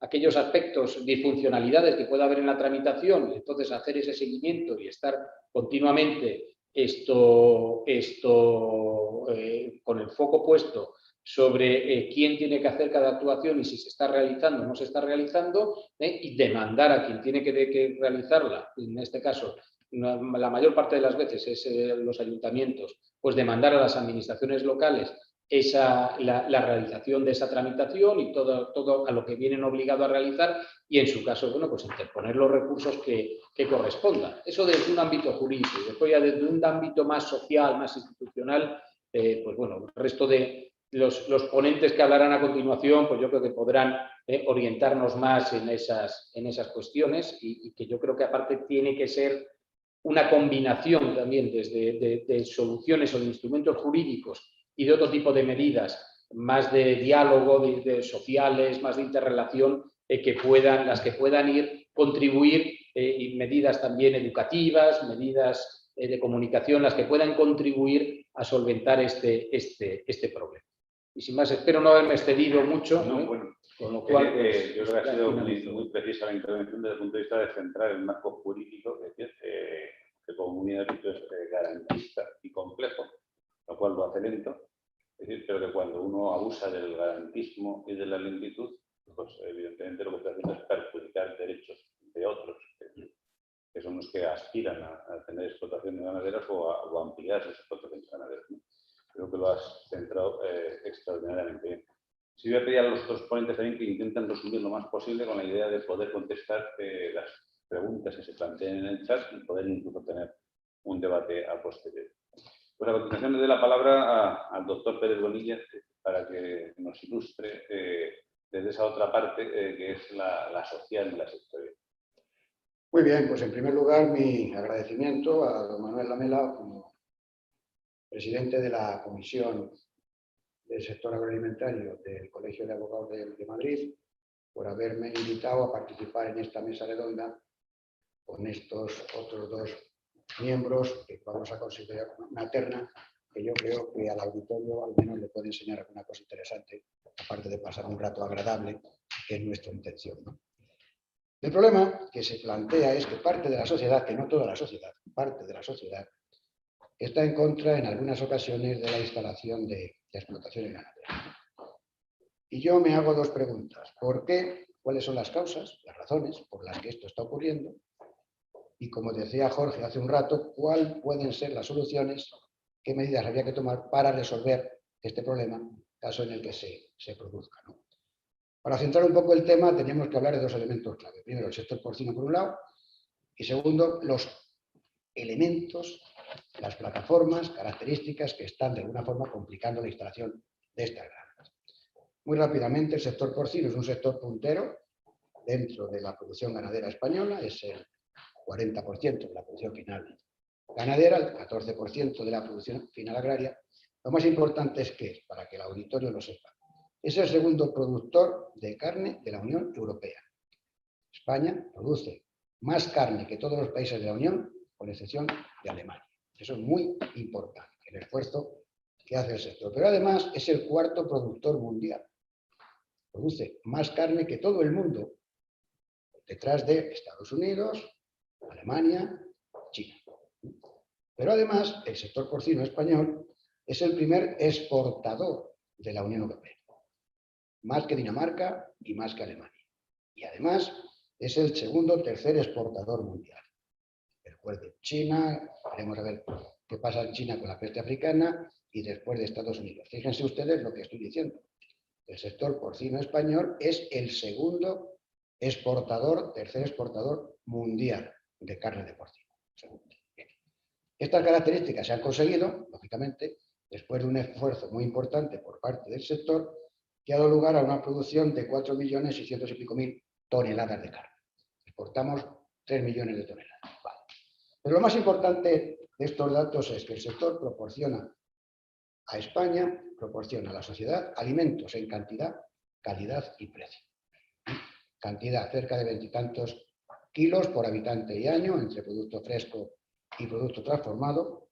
aquellos aspectos, disfuncionalidades que pueda haber en la tramitación, y entonces hacer ese seguimiento y estar continuamente con el foco puesto sobre quién tiene que hacer cada actuación y si se está realizando o no se está realizando, y demandar a quien tiene que realizarla, en este caso, la mayor parte de las veces es los ayuntamientos, pues demandar a las administraciones locales la realización de esa tramitación y todo a lo que vienen obligados a realizar, y en su caso, bueno, pues interponer los recursos que correspondan. Eso desde un ámbito jurídico, y después ya desde un ámbito más social, más institucional, pues bueno, el resto de los ponentes que hablarán a continuación, pues yo creo que podrán orientarnos más en esas cuestiones, y que yo creo que aparte tiene que ser una combinación también de soluciones o de instrumentos jurídicos y de otro tipo de medidas, más de diálogo, de sociales, más de interrelación, las que puedan contribuir, y medidas también educativas, medidas de comunicación, las que puedan contribuir a solventar este problema. Y sin más, espero no haberme excedido mucho. No, bueno, con lo cual, yo creo que ha sido muy precisa la intervención desde el punto de vista de centrar el marco jurídico, que como muy es garantista y complejo, lo cual lo hace lento. Es decir, pero que cuando uno abusa del garantismo y de la lentitud, pues evidentemente lo que está haciendo es perjudicar derechos de otros, que son los que aspiran a tener explotaciones ganaderas o a ampliar sus explotaciones ganaderas, ¿no? Creo que lo has centrado extraordinariamente bien. Sí, voy a pedir a los dos ponentes también que intenten resumir lo más posible con la idea de poder contestar las preguntas que se planteen en el chat y poder incluso tener un debate a posteriori. Pues a continuación le doy la palabra al doctor Pérez Bonilla para que nos ilustre desde esa otra parte que es la social y la sectorial. Muy bien, pues en primer lugar mi agradecimiento a don Manuel Lamela como presidente de la Comisión del Sector Agroalimentario del Colegio de Abogados de Madrid por haberme invitado a participar en esta mesa redonda con estos otros dos miembros que vamos a considerar una terna, que yo creo que al auditorio al menos le puede enseñar alguna cosa interesante, aparte de pasar un rato agradable, que es nuestra intención, ¿no? El problema que se plantea es que parte de la sociedad, que no toda la sociedad, parte de la sociedad, está en contra en algunas ocasiones de la instalación de explotaciones ganaderas. Y yo me hago dos preguntas. ¿Por qué? ¿Cuáles son las causas, las razones por las que esto está ocurriendo? Y como decía Jorge hace un rato, ¿cuáles pueden ser las soluciones? ¿Qué medidas habría que tomar para resolver este problema, caso en el que se produzca, ¿no? Para centrar un poco el tema, tenemos que hablar de dos elementos clave. Primero, el sector porcino por un lado, y segundo, los elementos, las plataformas, características que están de alguna forma complicando la instalación de estas granjas. Muy rápidamente, el sector porcino es un sector puntero dentro de la producción ganadera española, es el 40% de la producción final ganadera, el 14% de la producción final agraria. Lo más importante es que, para que el auditorio lo sepa, Es el segundo productor de carne de la Unión Europea. España produce más carne que todos los países de la Unión, con excepción de Alemania. Eso es muy importante, el esfuerzo que hace el sector. Pero además es el cuarto productor mundial. Produce más carne que todo el mundo, detrás de Estados Unidos, Alemania, China. Pero además el sector porcino español es el primer exportador de la Unión Europea, más que Dinamarca y más que Alemania. Y además es el segundo o tercer exportador mundial. Después de China, veremos a ver qué pasa en China con la peste africana y después de Estados Unidos. Fíjense ustedes lo que estoy diciendo. El sector porcino español es el segundo exportador, tercer exportador mundial de carne de porcino. Segundo. Estas características se han conseguido, lógicamente, después de un esfuerzo muy importante por parte del sector, que ha dado lugar a una producción de 4.600.000 y pico toneladas de carne. Exportamos 3 millones de toneladas. Vale. Pero lo más importante de estos datos es que el sector proporciona a España, proporciona a la sociedad alimentos en cantidad, calidad y precio. Cantidad, cerca de 20 y tantos kilos por habitante y año, entre producto fresco y producto transformado.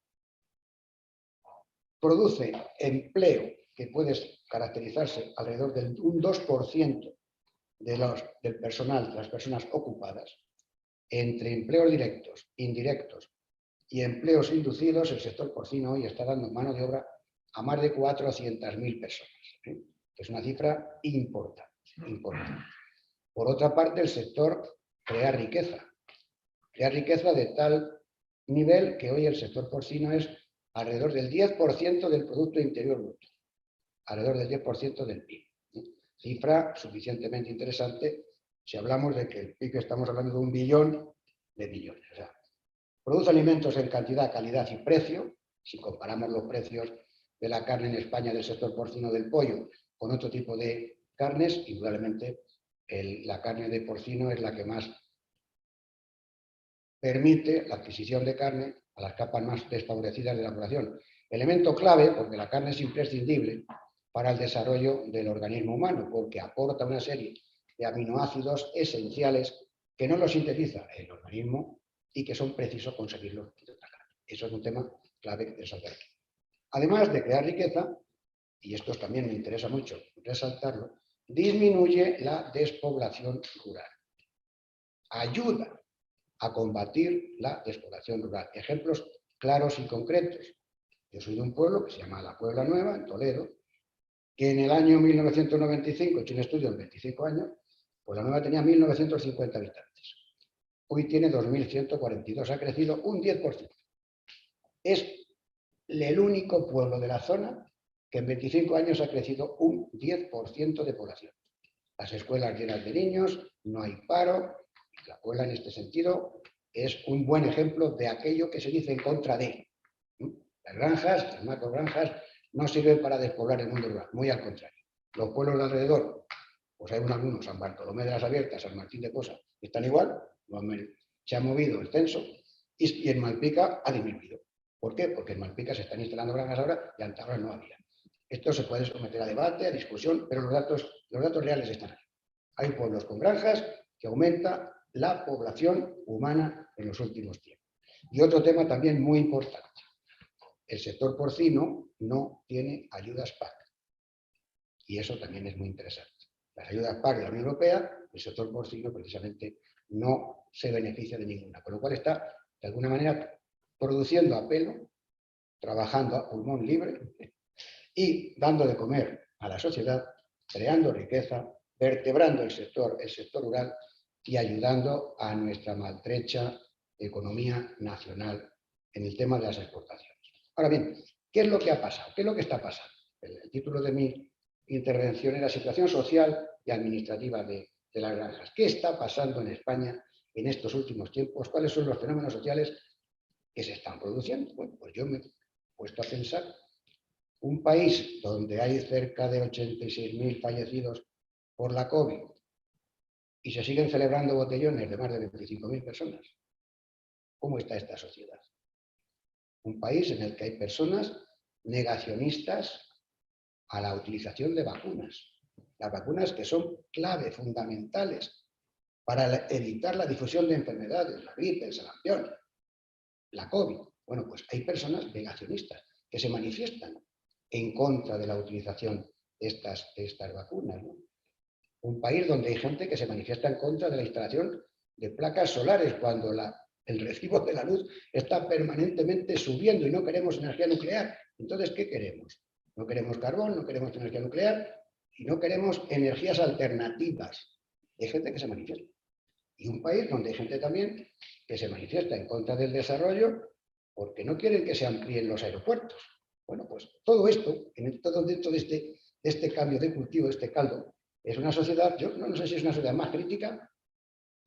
Produce empleo que puede caracterizarse alrededor del un 2% del personal, de las personas ocupadas. Entre empleos directos, indirectos y empleos inducidos, el sector porcino hoy está dando mano de obra a más de 400.000 personas. Que es una cifra importante. Por otra parte, el sector crea riqueza. Crea riqueza de tal nivel que hoy el sector porcino es alrededor del 10% del Producto Interior Bruto. Alrededor del 10% del PIB. Cifra suficientemente interesante si hablamos de que el PIB estamos hablando de 1 billón de millones. O sea, produce alimentos en cantidad, calidad y precio. Si comparamos los precios de la carne en España del sector porcino del pollo con otro tipo de carnes, indudablemente la carne de porcino es la que más permite la adquisición de carne a las capas más desfavorecidas de la población. Elemento clave, porque la carne es imprescindible para el desarrollo del organismo humano, porque aporta una serie de aminoácidos esenciales que no los sintetiza el organismo y que son precisos conseguirlos de otra carne. Eso es un tema clave de resaltar aquí. Además de crear riqueza, y esto también me interesa mucho resaltarlo, disminuye la despoblación rural. Ayuda a combatir la despoblación rural. Ejemplos claros y concretos. Yo soy de un pueblo que se llama La Puebla Nueva, en Toledo, que en el año 1995, he hecho un estudio en 25 años, pues la Nueva tenía 1.950 habitantes. Hoy tiene 2.142, ha crecido un 10%. Es el único pueblo de la zona que en 25 años ha crecido un 10% de población. Las escuelas llenas de niños, no hay paro. La Puebla en este sentido es un buen ejemplo de aquello que se dice en contra de. Las granjas, las macrogranjas, no sirven para despoblar el mundo rural, muy al contrario. Los pueblos de alrededor, pues hay algunos, San Bartolomé de las Abiertas, San Martín de Posa, están igual, se ha movido el censo y en Malpica ha disminuido. ¿Por qué? Porque en Malpica se están instalando granjas ahora y antes ahora no había. Esto se puede someter a debate, a discusión, pero los datos reales están ahí. Hay pueblos con granjas que aumenta la población humana en los últimos tiempos. Y otro tema también muy importante. El sector porcino no tiene ayudas PAC. Y eso también es muy interesante. Las ayudas PAC de la Unión Europea, el sector porcino precisamente no se beneficia de ninguna. Con lo cual está, de alguna manera, produciendo a pelo, trabajando a pulmón libre y dando de comer a la sociedad, creando riqueza, vertebrando el sector rural y ayudando a nuestra maltrecha economía nacional en el tema de las exportaciones. Ahora bien, ¿qué es lo que ha pasado? ¿Qué es lo que está pasando? El título de mi intervención era Situación social y administrativa de las granjas. ¿Qué está pasando en España en estos últimos tiempos? ¿Cuáles son los fenómenos sociales que se están produciendo? Bueno, pues yo me he puesto a pensar, un país donde hay cerca de 86.000 fallecidos por la COVID y se siguen celebrando botellones de más de 25.000 personas. ¿Cómo está esta sociedad? Un país en el que hay personas negacionistas a la utilización de vacunas. Las vacunas que son clave, fundamentales para evitar la difusión de enfermedades, la gripe, el sarampión, la COVID. Bueno, pues hay personas negacionistas que se manifiestan en contra de la utilización de estas vacunas, ¿no? Un país donde hay gente que se manifiesta en contra de la instalación de placas solares cuando el recibo de la luz está permanentemente subiendo y no queremos energía nuclear. Entonces, ¿qué queremos? No queremos carbón, no queremos energía nuclear y no queremos energías alternativas. Hay gente que se manifiesta. Y un país donde hay gente también que se manifiesta en contra del desarrollo porque no quieren que se amplíen los aeropuertos. Bueno, pues todo esto, todo dentro de este cambio de cultivo, de este caldo, es una sociedad, yo no sé si es una sociedad más crítica,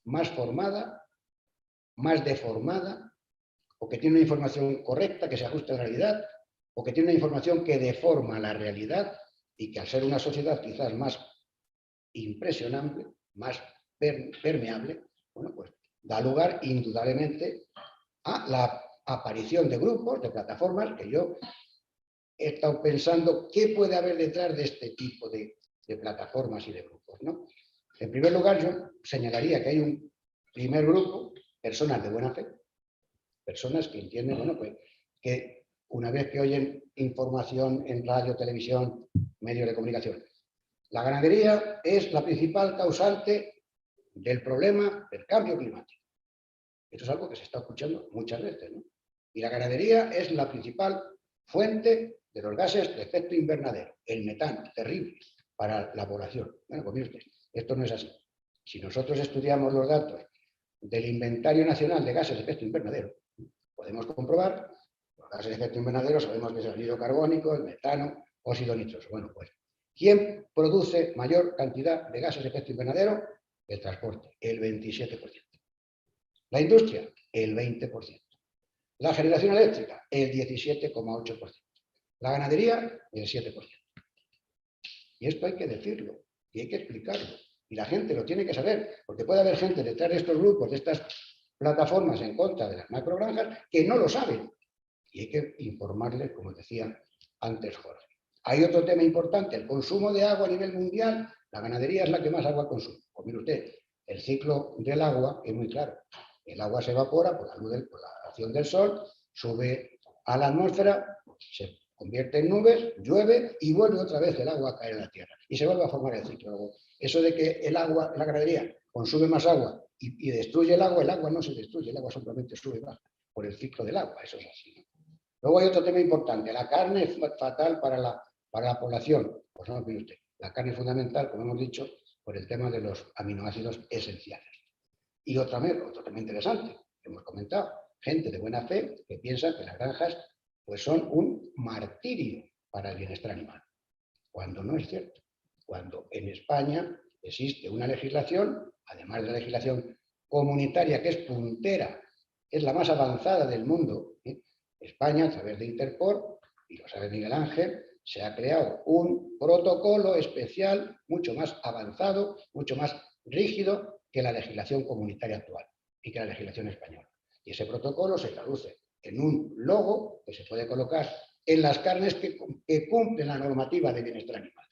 más formada, más deformada, o que tiene una información correcta que se ajusta a la realidad, o que tiene una información que deforma la realidad y que al ser una sociedad quizás más impresionable, más permeable, bueno, pues da lugar indudablemente a la aparición de grupos, de plataformas, que yo he estado pensando qué puede haber detrás de este tipo de plataformas y de grupos, ¿no? En primer lugar, yo señalaría que hay un primer grupo, personas de buena fe, personas que entienden, bueno, pues que una vez que oyen información en radio, televisión, medios de comunicación, la ganadería es la principal causante del problema del cambio climático. Esto es algo que se está escuchando muchas veces, ¿no? Y la ganadería es la principal fuente de los gases de efecto invernadero, el metano, terrible para la población. Bueno, pues mire usted, esto no es así. Si nosotros estudiamos los datos del Inventario Nacional de Gases de Efecto Invernadero, podemos comprobar los gases de efecto invernadero, sabemos que es el anhídrido carbónico, el metano, óxido nitroso. Bueno, pues, ¿quién produce mayor cantidad de gases de efecto invernadero? El transporte, el 27%. La industria, el 20%. La generación eléctrica, el 17,8%. La ganadería, el 7%. Y esto hay que decirlo y hay que explicarlo. Y la gente lo tiene que saber, porque puede haber gente detrás de estos grupos, de estas plataformas en contra de las macrogranjas, que no lo saben. Y hay que informarles, como decía antes Jorge. Hay otro tema importante, el consumo de agua a nivel mundial. La ganadería es la que más agua consume. Pues mire usted, el ciclo del agua es muy claro. El agua se evapora por la acción del sol, sube a la atmósfera, se convierte en nubes, llueve y vuelve otra vez el agua a caer en la tierra. Y se vuelve a formar el ciclo. Eso de que el agua, la ganadería, consume más agua y destruye el agua no se destruye, el agua simplemente sube y baja por el ciclo del agua. Eso es así, ¿no? Luego hay otro tema importante. La carne es fatal para la población. Pues no, mire usted, la carne es fundamental, como hemos dicho, por el tema de los aminoácidos esenciales. Y otro tema interesante, que hemos comentado, gente de buena fe que piensa que las granjas pues son un martirio para el bienestar animal, cuando no es cierto. Cuando en España existe una legislación, además de la legislación comunitaria que es puntera, es la más avanzada del mundo, España, a través de Interpol, y lo sabe Miguel Ángel, se ha creado un protocolo especial mucho más avanzado, mucho más rígido que la legislación comunitaria actual y que la legislación española. Y ese protocolo se traduce en un logo que se puede colocar en las carnes que cumplen la normativa de bienestar animal.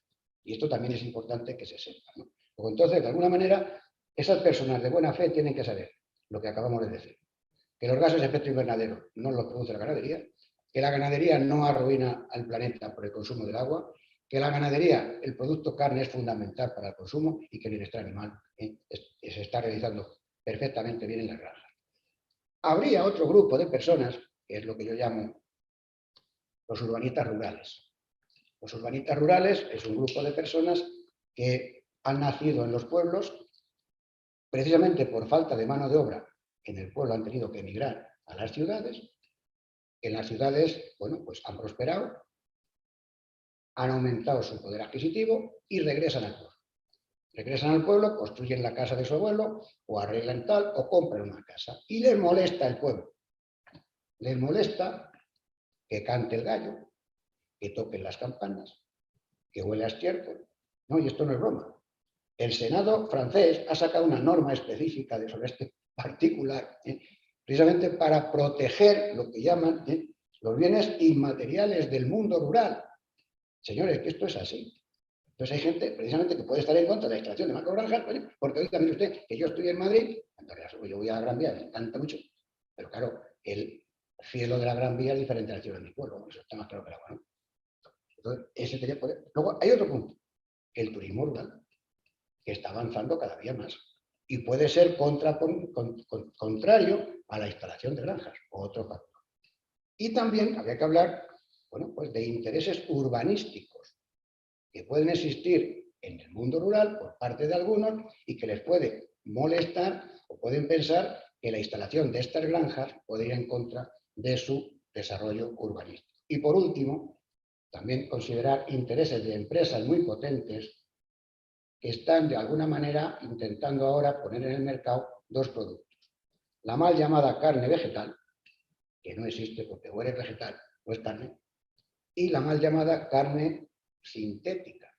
Y esto también es importante que se sepa, ¿no? Entonces, de alguna manera, esas personas de buena fe tienen que saber lo que acabamos de decir. Que los gases de efecto invernadero no los produce la ganadería, que la ganadería no arruina al planeta por el consumo del agua, que la ganadería, el producto carne es fundamental para el consumo y que el bienestar animal se está realizando perfectamente bien en las granjas. Habría otro grupo de personas, que es lo que yo llamo los urbanistas rurales. Los urbanistas rurales es un grupo de personas que han nacido en los pueblos precisamente por falta de mano de obra. En el pueblo han tenido que emigrar a las ciudades. En las ciudades, bueno, pues han prosperado, han aumentado su poder adquisitivo y regresan al pueblo. Regresan al pueblo, construyen la casa de su abuelo, o arreglan tal, o compran una casa. Y les molesta el pueblo. Les molesta que cante el gallo, que toquen las campanas, que huele a estiércol. No, y esto no es broma. El Senado francés ha sacado una norma específica sobre este particular, precisamente para proteger lo que llaman los bienes inmateriales del mundo rural. Señores, que esto es así. Entonces hay gente precisamente que puede estar en contra de la extracción de macrogranjas, porque oiga, mire usted, que yo estoy en Madrid, entonces yo voy a la Gran Vía, me encanta mucho, pero claro, el cielo de la Gran Vía es diferente al cielo de mi pueblo, eso está más claro que el agua, ¿no? Entonces, ese sería poder. Luego hay otro punto, el turismo rural, que está avanzando cada día más y puede ser contrario a la instalación de granjas, otro factor. Y también habría que hablar, bueno, pues de intereses urbanísticos que pueden existir en el mundo rural por parte de algunos y que les puede molestar o pueden pensar que la instalación de estas granjas puede ir en contra de su desarrollo urbanístico. Y por último, también considerar intereses de empresas muy potentes que están de alguna manera intentando ahora poner en el mercado dos productos. La mal llamada carne vegetal, que no existe porque o eres vegetal o es carne, y la mal llamada carne sintética,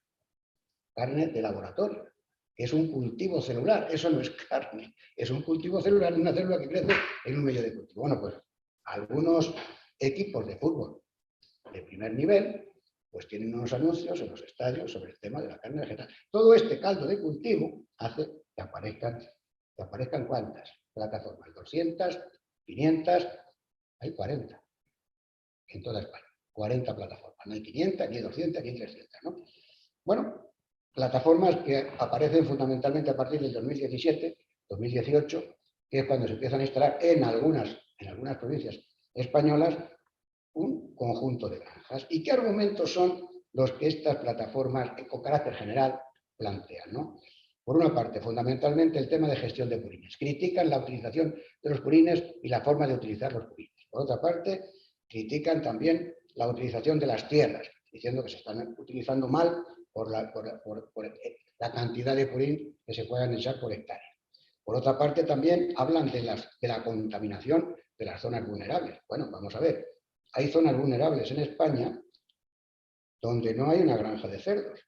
carne de laboratorio, que es un cultivo celular. Eso no es carne, es un cultivo celular, una célula que crece en un medio de cultivo. Bueno, pues algunos equipos de fútbol de primer nivel pues tienen unos anuncios en los estadios sobre el tema de la carne vegetal. Todo este caldo de cultivo hace que aparezcan ¿cuántas plataformas? 200, 500, hay 40 en toda España. 40 plataformas, no hay 500, ni 200, ni 300, ¿no? Bueno, plataformas que aparecen fundamentalmente a partir del 2017, 2018, que es cuando se empiezan a instalar en algunas provincias españolas un conjunto de granjas. ¿Y qué argumentos son los que estas plataformas con carácter general plantean, ¿no? Por una parte, fundamentalmente el tema de gestión de purines. Critican la utilización de los purines y la forma de utilizar los purines. Por otra parte, critican también la utilización de las tierras, diciendo que se están utilizando mal por la cantidad de purín que se puedan echar por hectárea. Por otra parte, también hablan de la contaminación de las zonas vulnerables. Bueno, vamos a ver. Hay zonas vulnerables en España donde no hay una granja de cerdos,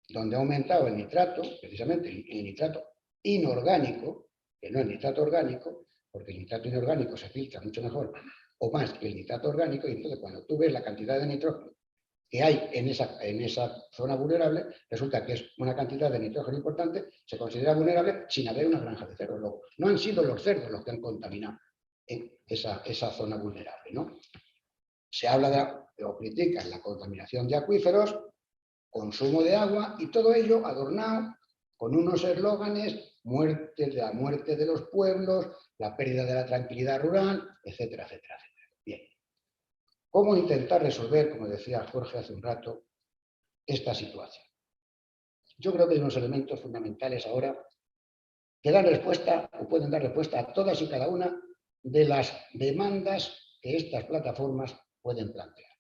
donde ha aumentado el nitrato, precisamente el nitrato inorgánico, que no es nitrato orgánico, porque el nitrato inorgánico se filtra mucho mejor o más que el nitrato orgánico, y entonces cuando tú ves la cantidad de nitrógeno que hay en esa zona vulnerable, resulta que es una cantidad de nitrógeno importante, se considera vulnerable sin haber una granja de cerdos. Luego, no han sido los cerdos los que han contaminado esa zona vulnerable, ¿no? Se habla o critican la contaminación de acuíferos, consumo de agua y todo ello adornado con unos eslóganes, la muerte de los pueblos, la pérdida de la tranquilidad rural, etcétera, etcétera, etcétera. Bien. ¿Cómo intentar resolver, como decía Jorge hace un rato, esta situación? Yo creo que hay unos elementos fundamentales ahora que dan respuesta o pueden dar respuesta a todas y cada una de las demandas que estas plataformas pueden plantear.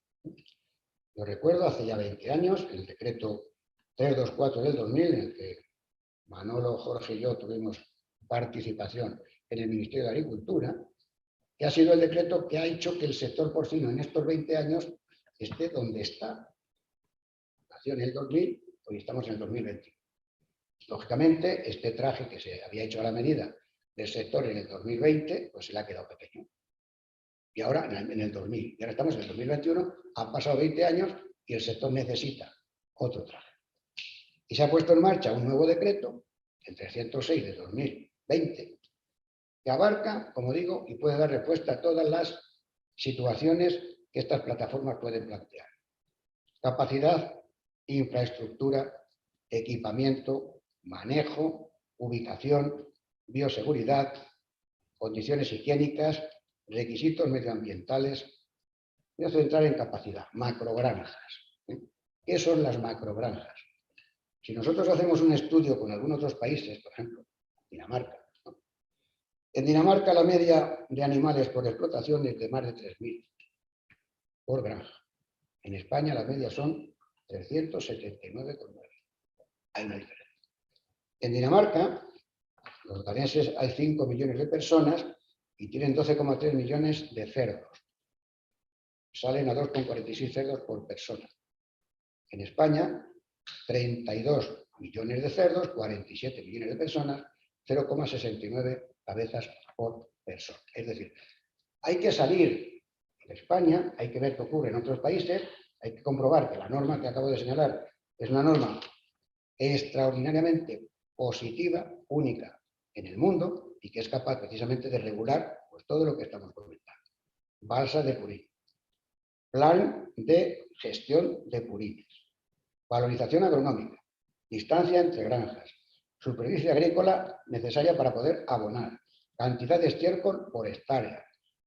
Yo recuerdo hace ya 20 años el decreto 324 del 2000, en el que Manolo, Jorge y yo tuvimos participación en el Ministerio de Agricultura, que ha sido el decreto que ha hecho que el sector porcino en estos 20 años esté donde está. Nació en el 2000, hoy estamos en el 2021. Lógicamente, este traje que se había hecho a la medida del sector en el 2020, pues se le ha quedado pequeño. Y ahora en el 2000, y ahora estamos en el 2021, han pasado 20 años y el sector necesita otro traje. Y se ha puesto en marcha un nuevo decreto, el 306 de 2020, que abarca, como digo, y puede dar respuesta a todas las situaciones que estas plataformas pueden plantear. Capacidad, infraestructura, equipamiento, manejo, ubicación, bioseguridad, condiciones higiénicas, requisitos medioambientales. Voy a centrar en capacidad, macrogranjas. ¿Qué son las macrogranjas? Si nosotros hacemos un estudio con algunos otros países, por ejemplo, Dinamarca, ¿no? En Dinamarca la media de animales por explotación es de más de 3.000 por granja. En España la media son 379,9. Hay una diferencia. En Dinamarca, los daneses, hay 5 millones de personas y tienen 12,3 millones de cerdos. Salen a 2,46 cerdos por persona. En España, 32 millones de cerdos, 47 millones de personas, 0,69 cabezas por persona. Es decir, hay que salir de España, hay que ver qué ocurre en otros países, hay que comprobar que la norma que acabo de señalar es una norma extraordinariamente positiva, única en el mundo y que es capaz precisamente de regular pues, todo lo que estamos comentando. Balsa de purín, plan de gestión de purines, valorización agronómica, distancia entre granjas, superficie agrícola necesaria para poder abonar, cantidad de estiércol por hectárea,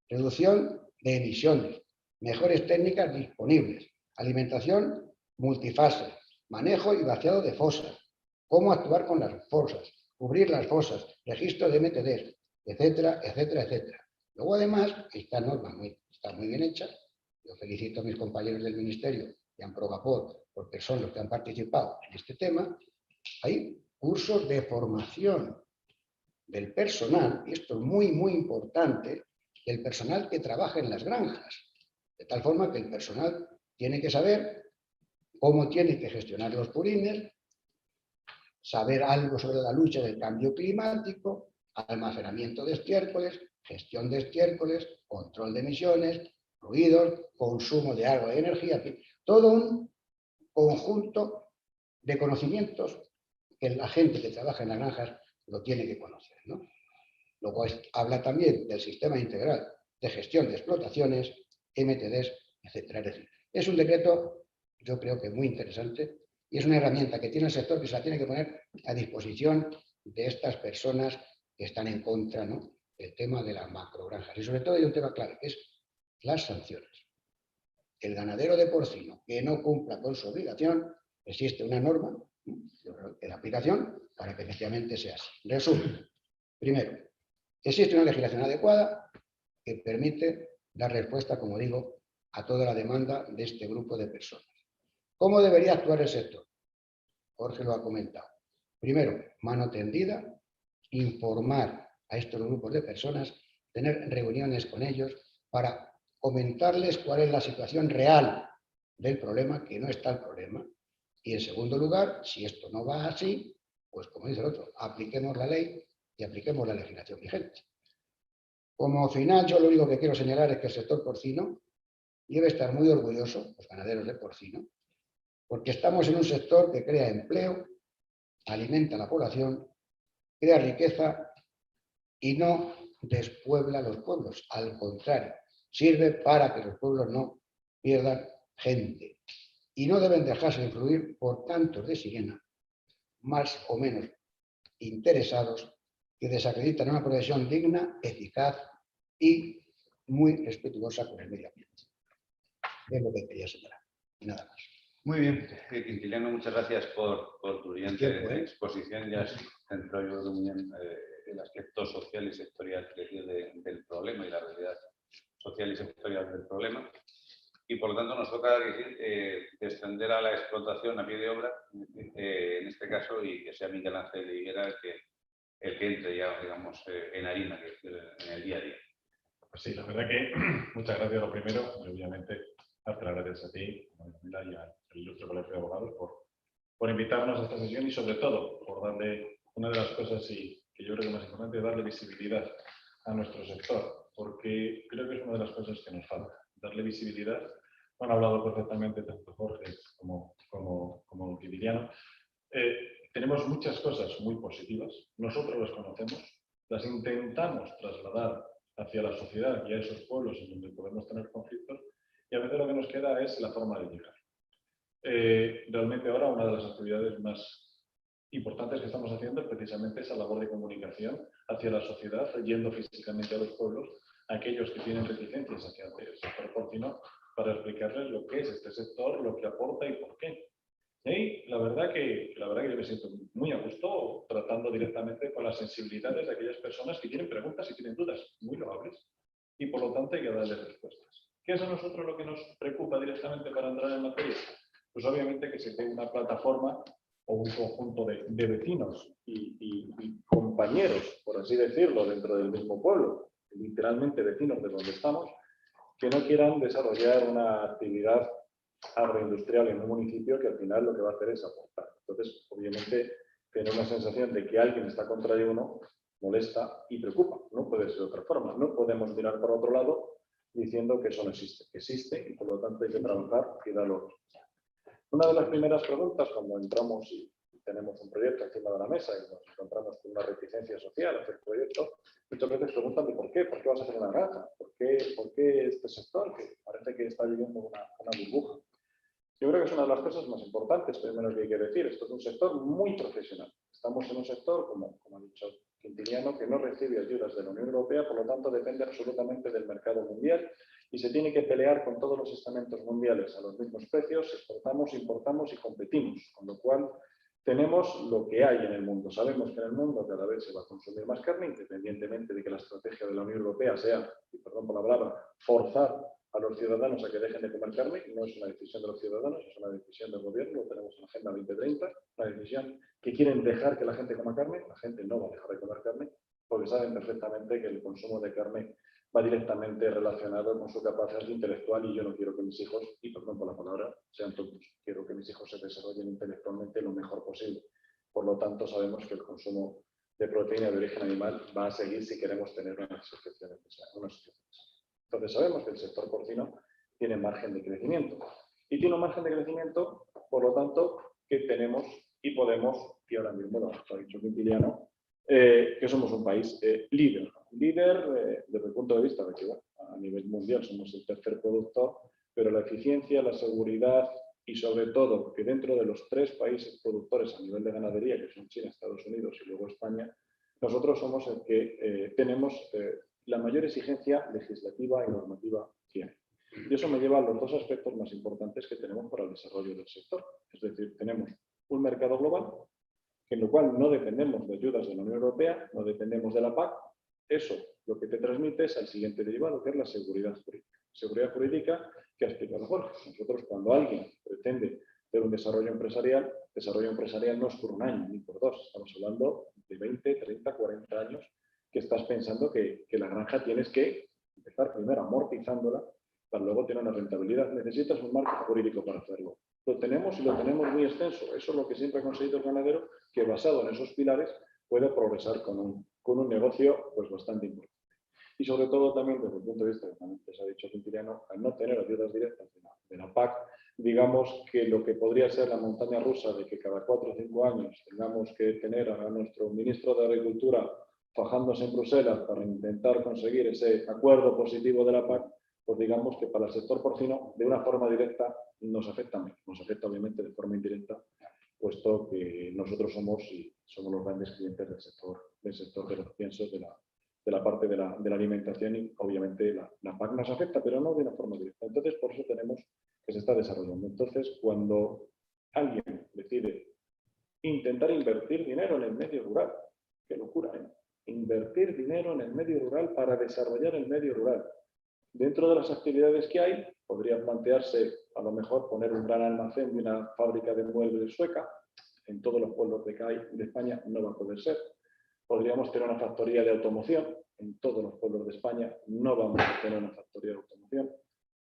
reducción de emisiones, mejores técnicas disponibles, alimentación multifase, manejo y vaciado de fosas, cómo actuar con las fosas, cubrir las fosas, registro de MTDs, etcétera, etcétera, etcétera. Luego, además, esta norma está muy bien hecha. Yo felicito a mis compañeros del Ministerio y a Amprogapor porque son los que han participado en este tema. Hay cursos de formación del personal, y esto es muy, muy importante, del personal que trabaja en las granjas, de tal forma que el personal tiene que saber cómo tiene que gestionar los purines, saber algo sobre la lucha del cambio climático, almacenamiento de estiércoles, gestión de estiércoles, control de emisiones, ruidos, consumo de agua y energía, todo un conjunto de conocimientos que la gente que trabaja en las granjas lo tiene que conocer, ¿no? Luego habla también del sistema integral de gestión de explotaciones, MTDs, etcétera. Es decir, es un decreto, yo creo que muy interesante y es una herramienta que tiene el sector que se la tiene que poner a disposición de estas personas que están en contra, ¿no?, del tema de las macrogranjas. Y sobre todo hay un tema clave, que es las sanciones. El ganadero de porcino que no cumpla con su obligación, existe una norma en aplicación para que efectivamente sea así. Resumen. Primero, existe una legislación adecuada que permite dar respuesta, como digo, a toda la demanda de este grupo de personas. ¿Cómo debería actuar el sector? Jorge lo ha comentado. Primero, mano tendida, informar a estos grupos de personas, tener reuniones con ellos para comentarles cuál es la situación real del problema, que no está el problema. Y en segundo lugar, si esto no va así, pues como dice el otro, apliquemos la ley y apliquemos la legislación vigente. Como final, yo lo único que quiero señalar es que el sector porcino debe estar muy orgulloso, los ganaderos de porcino, porque estamos en un sector que crea empleo, alimenta a la población, crea riqueza y no despuebla los pueblos. Al contrario, sirve para que los pueblos no pierdan gente. Y no deben dejarse influir por cantos de sirena, más o menos interesados, que desacreditan una profesión digna, eficaz y muy respetuosa con el medio ambiente. Es lo que quería señalar. Y nada más. Muy bien, Quintiliano, muchas gracias por tu brillante exposición. Ya centró yo muy bien el aspecto social y sectorial del problema y la realidad social y sectorial del problema. Y por lo tanto nos toca descender a la explotación a pie de obra, en este caso, y que sea Miguel Ángel Higuera el que entre ya, digamos, en harina, en el día a día. Pues sí, la verdad que muchas gracias lo primero, y obviamente darte las gracias a ti, a y al ilustre colegio de abogados por invitarnos a esta sesión y sobre todo por darle una de las cosas que yo creo que es más importante, darle visibilidad a nuestro sector, porque creo que es una de las cosas que nos falta, darle visibilidad. Han hablado perfectamente tanto Jorge como Quintiliano. Tenemos muchas cosas muy positivas, nosotros las conocemos, las intentamos trasladar hacia la sociedad y a esos pueblos en donde podemos tener conflictos, y a veces lo que nos queda es la forma de llegar. Realmente ahora una de las actividades más importantes que estamos haciendo es precisamente esa labor de comunicación hacia la sociedad, yendo físicamente a los pueblos, a aquellos que tienen reticencias hacia el sector porcino, para explicarles lo que es este sector, lo que aporta y por qué. Y la verdad que yo me siento muy a gusto tratando directamente con las sensibilidades de aquellas personas que tienen preguntas y tienen dudas muy loables, y por lo tanto hay que darles respuestas. ¿Qué es a nosotros lo que nos preocupa directamente para entrar en materia? Pues obviamente que se tenga una plataforma o un conjunto de vecinos y compañeros, por así decirlo, dentro del mismo pueblo, literalmente vecinos de donde estamos, que no quieran desarrollar una actividad agroindustrial en un municipio que al final lo que va a hacer es aportar. Entonces, obviamente, tener una sensación de que alguien está contra uno molesta y preocupa. No puede ser de otra forma. No podemos mirar por otro lado diciendo que eso no existe. Existe y por lo tanto hay que trabajar y darlo. Una de las primeras preguntas cuando entramos y tenemos un proyecto encima de la mesa y nos encontramos con una reticencia social hacia el proyecto, muchas veces preguntan ¿por qué? ¿Por qué vas a hacer una granja? ¿Por qué este sector que parece que está viviendo una burbuja? Yo creo que es una de las cosas más importantes, primero que hay que decir. Esto es un sector muy profesional. Estamos en un sector, como ha dicho Quintiliano, que no recibe ayudas de la Unión Europea, por lo tanto depende absolutamente del mercado mundial y se tiene que pelear con todos los estamentos mundiales a los mismos precios, exportamos, importamos y competimos, con lo cual tenemos lo que hay en el mundo. Sabemos que en el mundo cada vez se va a consumir más carne, independientemente de que la estrategia de la Unión Europea sea, y perdón por la palabra, forzar a los ciudadanos a que dejen de comer carne. No es una decisión de los ciudadanos, es una decisión del gobierno, lo tenemos en la Agenda 2030, una decisión que quieren dejar que la gente coma carne. La gente no va a dejar de comer carne porque saben perfectamente que el consumo de carne va directamente relacionado con su capacidad intelectual y yo no quiero que mis hijos, y perdón por la palabra, sean tontos. Quiero que mis hijos se desarrollen intelectualmente lo mejor posible. Por lo tanto, sabemos que el consumo de proteína de origen animal va a seguir si queremos tener una asociación necesaria. Entonces sabemos que el sector porcino tiene margen de crecimiento. Y tiene un margen de crecimiento, por lo tanto, que tenemos y podemos, y ahora mismo lo ha dicho Quintiliano, que somos un país líder. Líder desde el punto de vista de que a nivel mundial somos el tercer productor, pero la eficiencia, la seguridad y sobre todo que dentro de los 3 países productores a nivel de ganadería, que son China, Estados Unidos y luego España, nosotros somos el que tenemos la mayor exigencia legislativa y normativa que hay. Y eso me lleva a los 2 aspectos más importantes que tenemos para el desarrollo del sector. Es decir, tenemos un mercado global, en lo cual no dependemos de ayudas de la Unión Europea, no dependemos de la PAC. Eso lo que te transmite es al siguiente derivado, que es la seguridad jurídica. Seguridad jurídica que ha explicado Jorge. Nosotros, cuando alguien pretende hacer un desarrollo empresarial no es por un año ni por 2. Estamos hablando de 20, 30, 40 años que estás pensando que la granja tienes que empezar primero amortizándola para luego tener una rentabilidad. Necesitas un marco jurídico para hacerlo. Lo tenemos y lo tenemos muy extenso. Eso es lo que siempre ha conseguido el ganadero, que basado en esos pilares puede progresar con un negocio pues, bastante importante. Y sobre todo también desde el punto de vista, que también se ha dicho Quintiliano, al no tener ayudas directas de la PAC, digamos que lo que podría ser la montaña rusa de que cada 4 o 5 años tengamos que tener a nuestro ministro de Agricultura fajándose en Bruselas para intentar conseguir ese acuerdo positivo de la PAC, pues digamos que para el sector porcino, de una forma directa, nos afecta menos. Nos afecta obviamente de forma indirecta, puesto que nosotros somos los grandes clientes del sector de los piensos, de la parte de la alimentación, y obviamente la PAC nos afecta, pero no de una forma directa. Entonces, por eso tenemos que se está desarrollando. Entonces, cuando alguien decide intentar invertir dinero en el medio rural, qué locura, ¿eh? Invertir dinero en el medio rural para desarrollar el medio rural. Dentro de las actividades que hay, podría plantearse a lo mejor poner un gran almacén de una fábrica de muebles sueca. En todos los pueblos de España no va a poder ser. Podríamos tener una factoría de automoción. En todos los pueblos de España no vamos a tener una factoría de automoción.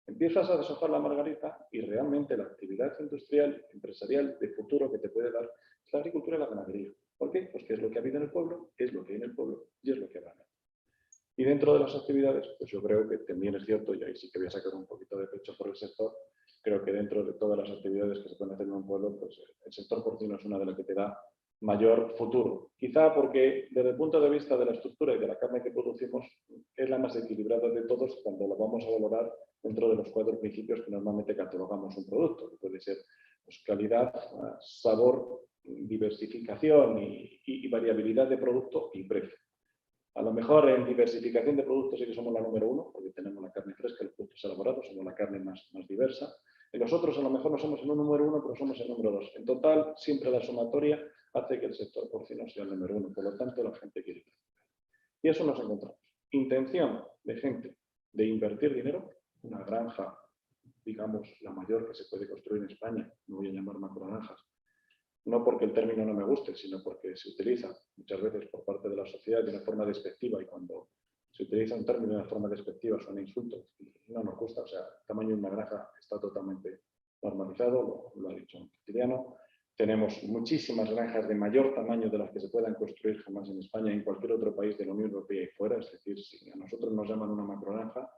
Empiezas a deshojar la margarita y realmente la actividad industrial, empresarial de futuro que te puede dar es la agricultura y la ganadería. ¿Por qué? Pues que es lo que ha habido en el pueblo, es lo que hay en el pueblo y es lo que habrá. Y dentro de las actividades, pues yo creo que también es cierto, y ahí sí que voy a sacar un poquito de pecho por el sector, creo que dentro de todas las actividades que se pueden hacer en un pueblo, pues el sector porcino es una de las que te da mayor futuro. Quizá porque desde el punto de vista de la estructura y de la carne que producimos, es la más equilibrada de todos cuando lo vamos a valorar dentro de los 4 principios que normalmente catalogamos un producto, que puede ser pues, calidad, sabor, diversificación y variabilidad de producto y precio. A lo mejor en diversificación de productos sí que somos la número 1, porque tenemos la carne fresca, los productos elaborados, somos la carne más diversa. En los otros a lo mejor no somos el número 1, pero somos el número 2. En total, siempre la sumatoria hace que el sector porcino sea el número 1. Por lo tanto, la gente quiere crecer. Y eso nos encontramos. Intención de gente de invertir dinero, una granja, digamos, la mayor que se puede construir en España, no voy a llamar macrogranjas, no porque el término no me guste, sino porque se utiliza muchas veces por parte de la sociedad de una forma despectiva, y cuando se utiliza un término de una forma despectiva suena insulto y no nos gusta. O sea, el tamaño de una granja está totalmente normalizado, lo ha dicho Quintiliano. Tenemos muchísimas granjas de mayor tamaño de las que se puedan construir jamás en España y en cualquier otro país de la Unión Europea y fuera. Es decir, si a nosotros nos llaman una macrogranja,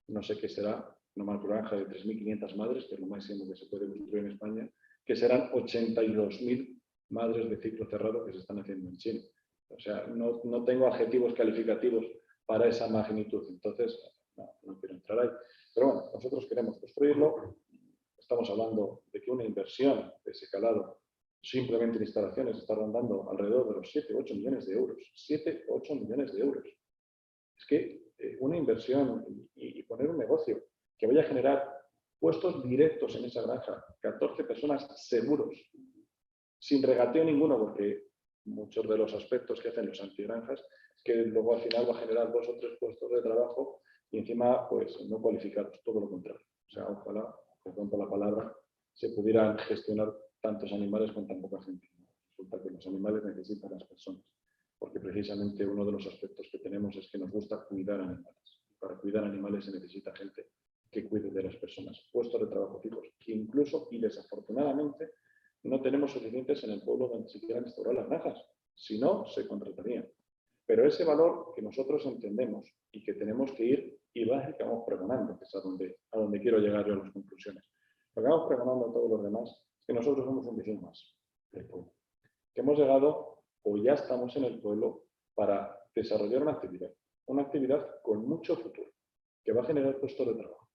no sé qué será una macrogranja de 3.500 madres, que es lo máximo que se puede construir en España, que serán 82.000 madres de ciclo cerrado que se están haciendo en China. O sea, no tengo adjetivos calificativos para esa magnitud. Entonces, no quiero entrar ahí. Pero bueno, nosotros queremos construirlo. Estamos hablando de que una inversión de ese calado, simplemente en instalaciones, está rondando alrededor de los 7 o 8 millones de euros. 7 o 8 millones de euros. Es que una inversión y poner un negocio que vaya a generar puestos directos en esa granja, 14 personas seguros, sin regateo ninguno, porque muchos de los aspectos que hacen los antigranjas es que luego al final va a generar 2 o 3 puestos de trabajo y encima pues no cualificados, todo lo contrario. O sea, ojalá, perdón por la palabra, se pudieran gestionar tantos animales con tan poca gente. Resulta que los animales necesitan a las personas, porque precisamente uno de los aspectos que tenemos es que nos gusta cuidar animales. Para cuidar animales se necesita gente que cuide de las personas, puestos de trabajo fijos, que incluso y desafortunadamente no tenemos suficientes en el pueblo donde se quieran instaurar las granjas, si no, se contratarían. Pero ese valor que nosotros entendemos y que tenemos que ir y vamos pregonando, que es a donde quiero llegar yo a las conclusiones. Lo que vamos pregonando a todos los demás es que nosotros somos un vecino más del pueblo. Que hemos llegado o ya estamos en el pueblo para desarrollar una actividad con mucho futuro, que va a generar puestos de trabajo.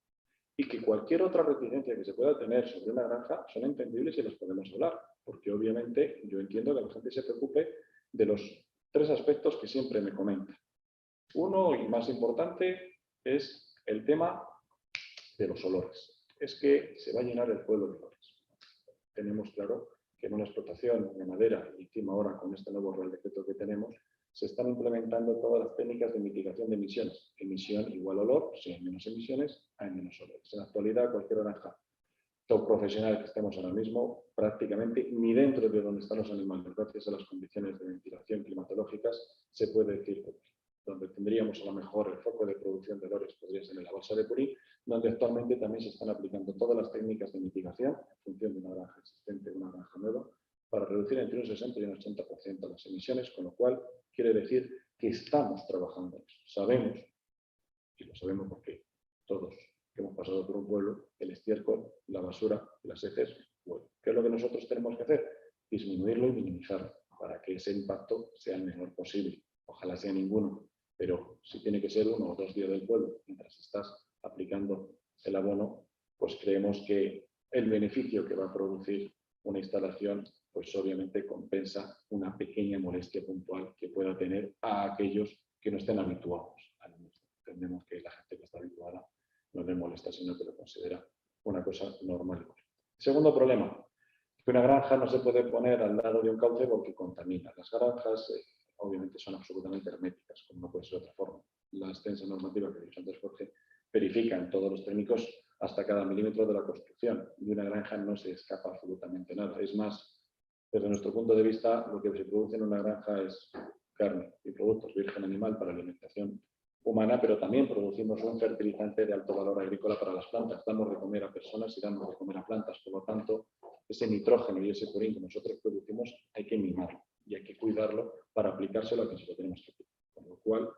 Y que cualquier otra reticencia que se pueda tener sobre una granja son entendibles y las podemos hablar, porque obviamente yo entiendo que la gente se preocupe de los 3 aspectos que siempre me comentan. Uno, y más importante, es el tema de los olores. Es que se va a llenar el pueblo de olores. Tenemos claro que en una explotación ganadera, y encima ahora con este nuevo Real Decreto que tenemos, se están implementando todas las técnicas de mitigación de emisiones. Emisión igual olor, si hay menos emisiones, hay menos olores. En la actualidad, cualquier granja top profesional que estemos ahora mismo, prácticamente ni dentro de donde están los animales, gracias a las condiciones de ventilación climatológicas, se puede decir que donde tendríamos a lo mejor el foco de producción de olores podría ser en la balsa de Purín, donde actualmente también se están aplicando todas las técnicas de mitigación en función de una granja existente, una granja nueva, para reducir entre un 60 y un 80% las emisiones, con lo cual quiere decir que estamos trabajando en eso. Sabemos, y lo sabemos porque todos que hemos pasado por un pueblo, el estiércol, la basura, las heces, bueno, ¿qué es lo que nosotros tenemos que hacer? Disminuirlo y minimizarlo para que ese impacto sea el menor posible. Ojalá sea ninguno, pero si tiene que ser 1 o 2 días del pueblo mientras estás aplicando el abono, pues creemos que el beneficio que va a producir una instalación, pues obviamente compensa una pequeña molestia puntual que pueda tener a aquellos que no estén habituados al mismo. Entendemos que la gente que está habituada no le molesta, sino que lo considera una cosa normal. Segundo problema, que una granja no se puede poner al lado de un cauce porque contamina. Las granjas obviamente son absolutamente herméticas, como no puede ser de otra forma. La extensa normativa que dicho antes Jorge verifican todos los técnicos hasta cada milímetro de la construcción. De una granja no se escapa absolutamente nada. Es más, desde nuestro punto de vista, lo que se produce en una granja es carne y productos virgen animal para alimentación humana, pero también producimos un fertilizante de alto valor agrícola para las plantas. Damos de comer a personas y damos de comer a plantas. Por lo tanto, ese nitrógeno y ese purín que nosotros producimos hay que mimarlo y hay que cuidarlo para aplicárselo a quien se lo tenemos que aplicar. Con lo cual,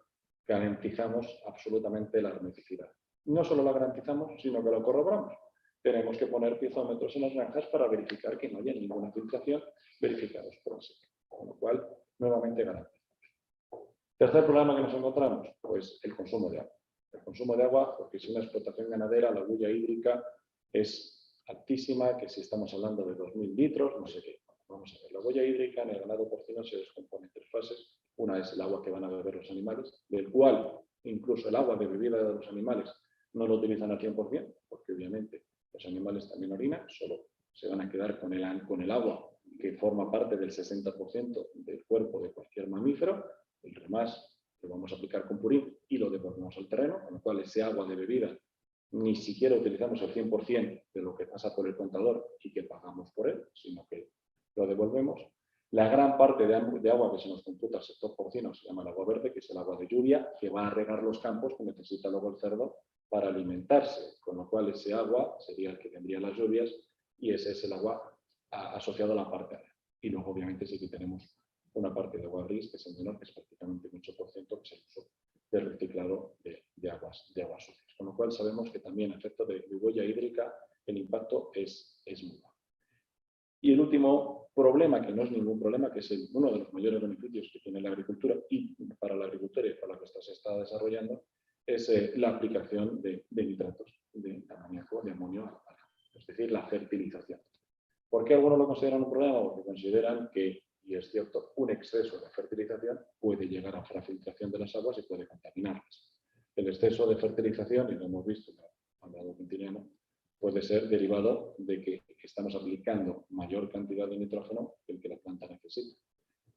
garantizamos absolutamente la hermeticidad. No solo la garantizamos, sino que lo corroboramos. Tenemos que poner piezométros en las granjas para verificar que no haya ninguna filtración, verificados por ASEC. Con lo cual, nuevamente garantizamos. Tercer problema que nos encontramos, pues el consumo de agua. El consumo de agua, porque si una explotación ganadera, la huella hídrica es altísima, que si estamos hablando de 2.000 litros, no sé qué. Vamos a ver, la huella hídrica en el ganado porcino se descompone en 3 fases. Una es el agua que van a beber los animales, del cual incluso el agua de bebida de los animales no lo utilizan al 100%, porque obviamente los animales también orinan, solo se van a quedar con el agua que forma parte del 60% del cuerpo de cualquier mamífero. El remás que vamos a aplicar con purín y lo devolvemos al terreno, con lo cual ese agua de bebida ni siquiera utilizamos el 100% de lo que pasa por el contador y que pagamos por él, sino que lo devolvemos. La gran parte de agua que se nos computa al sector porcino se llama el agua verde, que es el agua de lluvia, que va a regar los campos que necesita luego el cerdo para alimentarse, con lo cual ese agua sería el que tendría las lluvias y ese es el agua asociado a la parte aérea. Y luego obviamente sí que tenemos una parte de agua gris, que es el menor, que es prácticamente un 8%, que es el uso del reciclado de aguas sucias. Con lo cual sabemos que también a efecto de huella hídrica el impacto es muy bajo. Y el último problema que no es ningún problema, que es uno de los mayores beneficios que tiene la agricultura y para la agricultura y para la que se está desarrollando, es la aplicación de nitratos, de amoníaco, de amonio, es decir, la fertilización. ¿Por qué algunos lo consideran un problema? Porque consideran que, y es cierto, un exceso de fertilización puede llegar a la filtración de las aguas y puede contaminarlas. El exceso de fertilización, y lo hemos visto en el hablado quintiliano, puede ser derivado de que estamos aplicando mayor cantidad de nitrógeno que el que la planta necesita.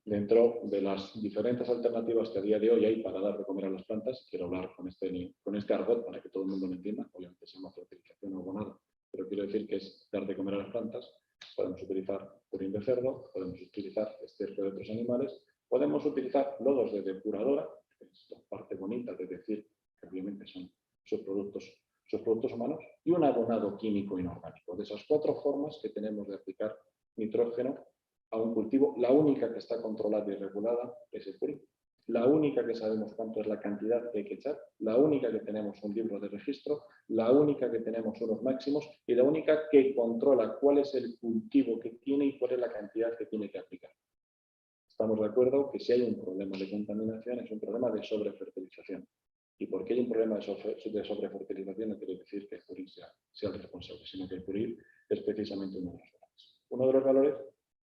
Dentro de las diferentes alternativas que a día de hoy hay para dar de comer a las plantas, quiero hablar con este argot para que todo el mundo lo entienda, obviamente se llama fertilización o abonado, pero quiero decir que es dar de comer a las plantas. Podemos utilizar purín de cerdo, podemos utilizar estiércol de otros animales, podemos utilizar lodos de depuradora, que es la parte bonita de decir que obviamente son sus productos humanos, y un abonado químico inorgánico. De esas 4 formas que tenemos de aplicar nitrógeno a un cultivo, la única que está controlada y regulada es el purín. La única que sabemos cuánto es la cantidad que hay que echar, la única que tenemos un libro de registro, la única que tenemos unos máximos y la única que controla cuál es el cultivo que tiene y cuál es la cantidad que tiene que aplicar. Estamos de acuerdo que si hay un problema de contaminación es un problema de sobrefertilización. ¿Y por qué hay un problema de sobrefertilización? No quiere decir que el purín sea el responsable, sino que el purín es precisamente uno de los valores. Uno de los valores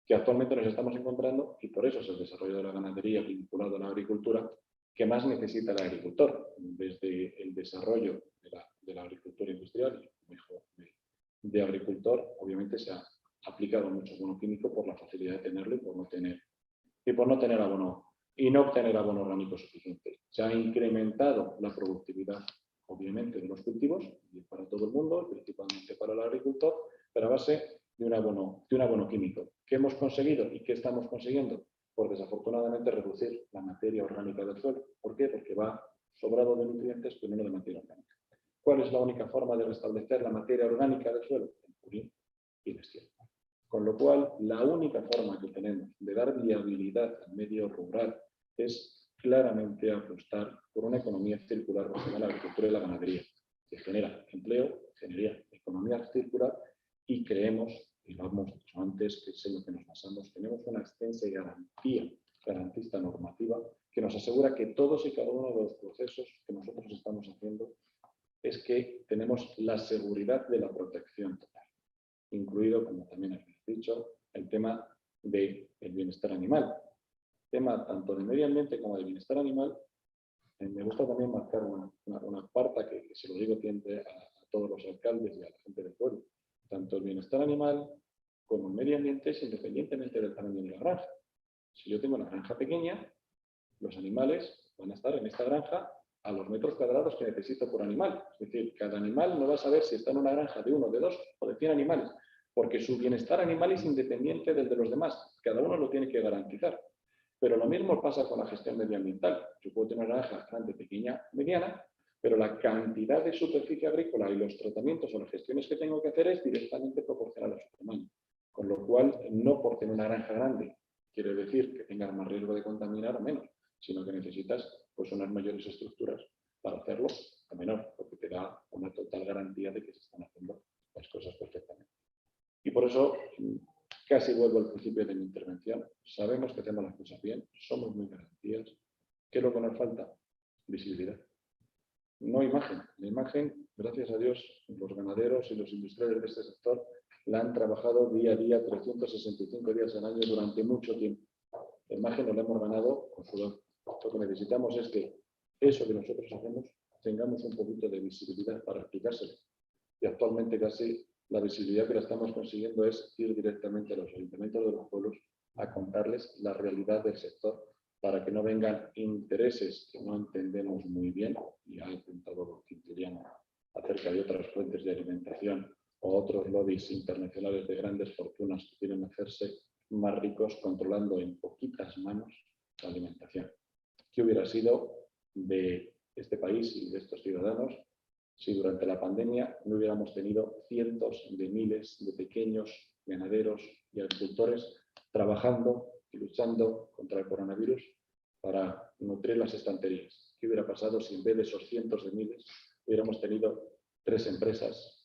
que actualmente nos estamos encontrando, y por eso es el desarrollo de la ganadería vinculado a la agricultura, que más necesita el agricultor, desde el desarrollo de la agricultura industrial, de agricultor, obviamente se ha aplicado mucho abono químico por la facilidad de tenerlo y por no tener abono y no obtener abono orgánico suficiente. Se ha incrementado la productividad, obviamente, de los cultivos, y para todo el mundo, principalmente para el agricultor, pero a base de un abono químico. ¿Qué hemos conseguido y qué estamos consiguiendo? Pues desafortunadamente reducir la materia orgánica del suelo. ¿Por qué? Porque va sobrado de nutrientes, pero no de materia orgánica. ¿Cuál es la única forma de restablecer la materia orgánica del suelo? El purín y el estiércol. Con lo cual, la única forma que tenemos de dar viabilidad al medio rural es claramente apostar por una economía circular basada en la agricultura y la ganadería, que genera empleo, genera economía circular y creemos, y lo hemos dicho antes, que es en lo que nos basamos, tenemos una extensa garantista normativa que nos asegura que todos y cada uno de los procesos que nosotros estamos haciendo es que tenemos la seguridad de la protección total, incluido, como también habéis dicho, el tema del bienestar animal. Tema tanto de medio ambiente como de bienestar animal. Me gusta también marcar una parte que se lo digo siempre a todos los alcaldes y a la gente del pueblo. Tanto el bienestar animal como el medio ambiente es independientemente del tamaño de la granja. Si yo tengo una granja pequeña, los animales van a estar en esta granja a los metros cuadrados que necesito por animal. Es decir, cada animal no va a saber si está en una granja de 1, de 2 o de 100 animales, porque su bienestar animal es independiente del de los demás. Cada uno lo tiene que garantizar. Pero lo mismo pasa con la gestión medioambiental. Yo puedo tener una granja grande, pequeña, mediana, pero la cantidad de superficie agrícola y los tratamientos o las gestiones que tengo que hacer es directamente proporcional a su tamaño. Con lo cual, no por tener una granja grande quiere decir que tengas más riesgo de contaminar o menos, sino que necesitas pues, unas mayores estructuras para hacerlo a menor, porque te da una total garantía de que se están haciendo las cosas perfectamente. Y por eso, casi vuelvo al principio de mi intervención, sabemos que hacemos las cosas bien, somos muy garantías. ¿Qué es lo que nos falta? Visibilidad. No imagen. La imagen, gracias a Dios, los ganaderos y los industriales de este sector la han trabajado día a día, 365 días al año durante mucho tiempo. La imagen nos la hemos ganado con sudor. Lo que necesitamos es que eso que nosotros hacemos tengamos un poquito de visibilidad para explicárselo. Y actualmente casi la visibilidad que la estamos consiguiendo es ir directamente a los ayuntamientos de los pueblos a contarles la realidad del sector para que no vengan intereses que no entendemos muy bien, y ha apuntado Quintiliano acerca de otras fuentes de alimentación o otros lobbies internacionales de grandes fortunas que quieren hacerse más ricos controlando en poquitas manos la alimentación. ¿Qué hubiera sido de este país y de estos ciudadanos si durante la pandemia no hubiéramos tenido cientos de miles de pequeños ganaderos y agricultores trabajando y luchando contra el coronavirus para nutrir las estanterías? ¿Qué hubiera pasado si en vez de esos cientos de miles hubiéramos tenido 3 empresas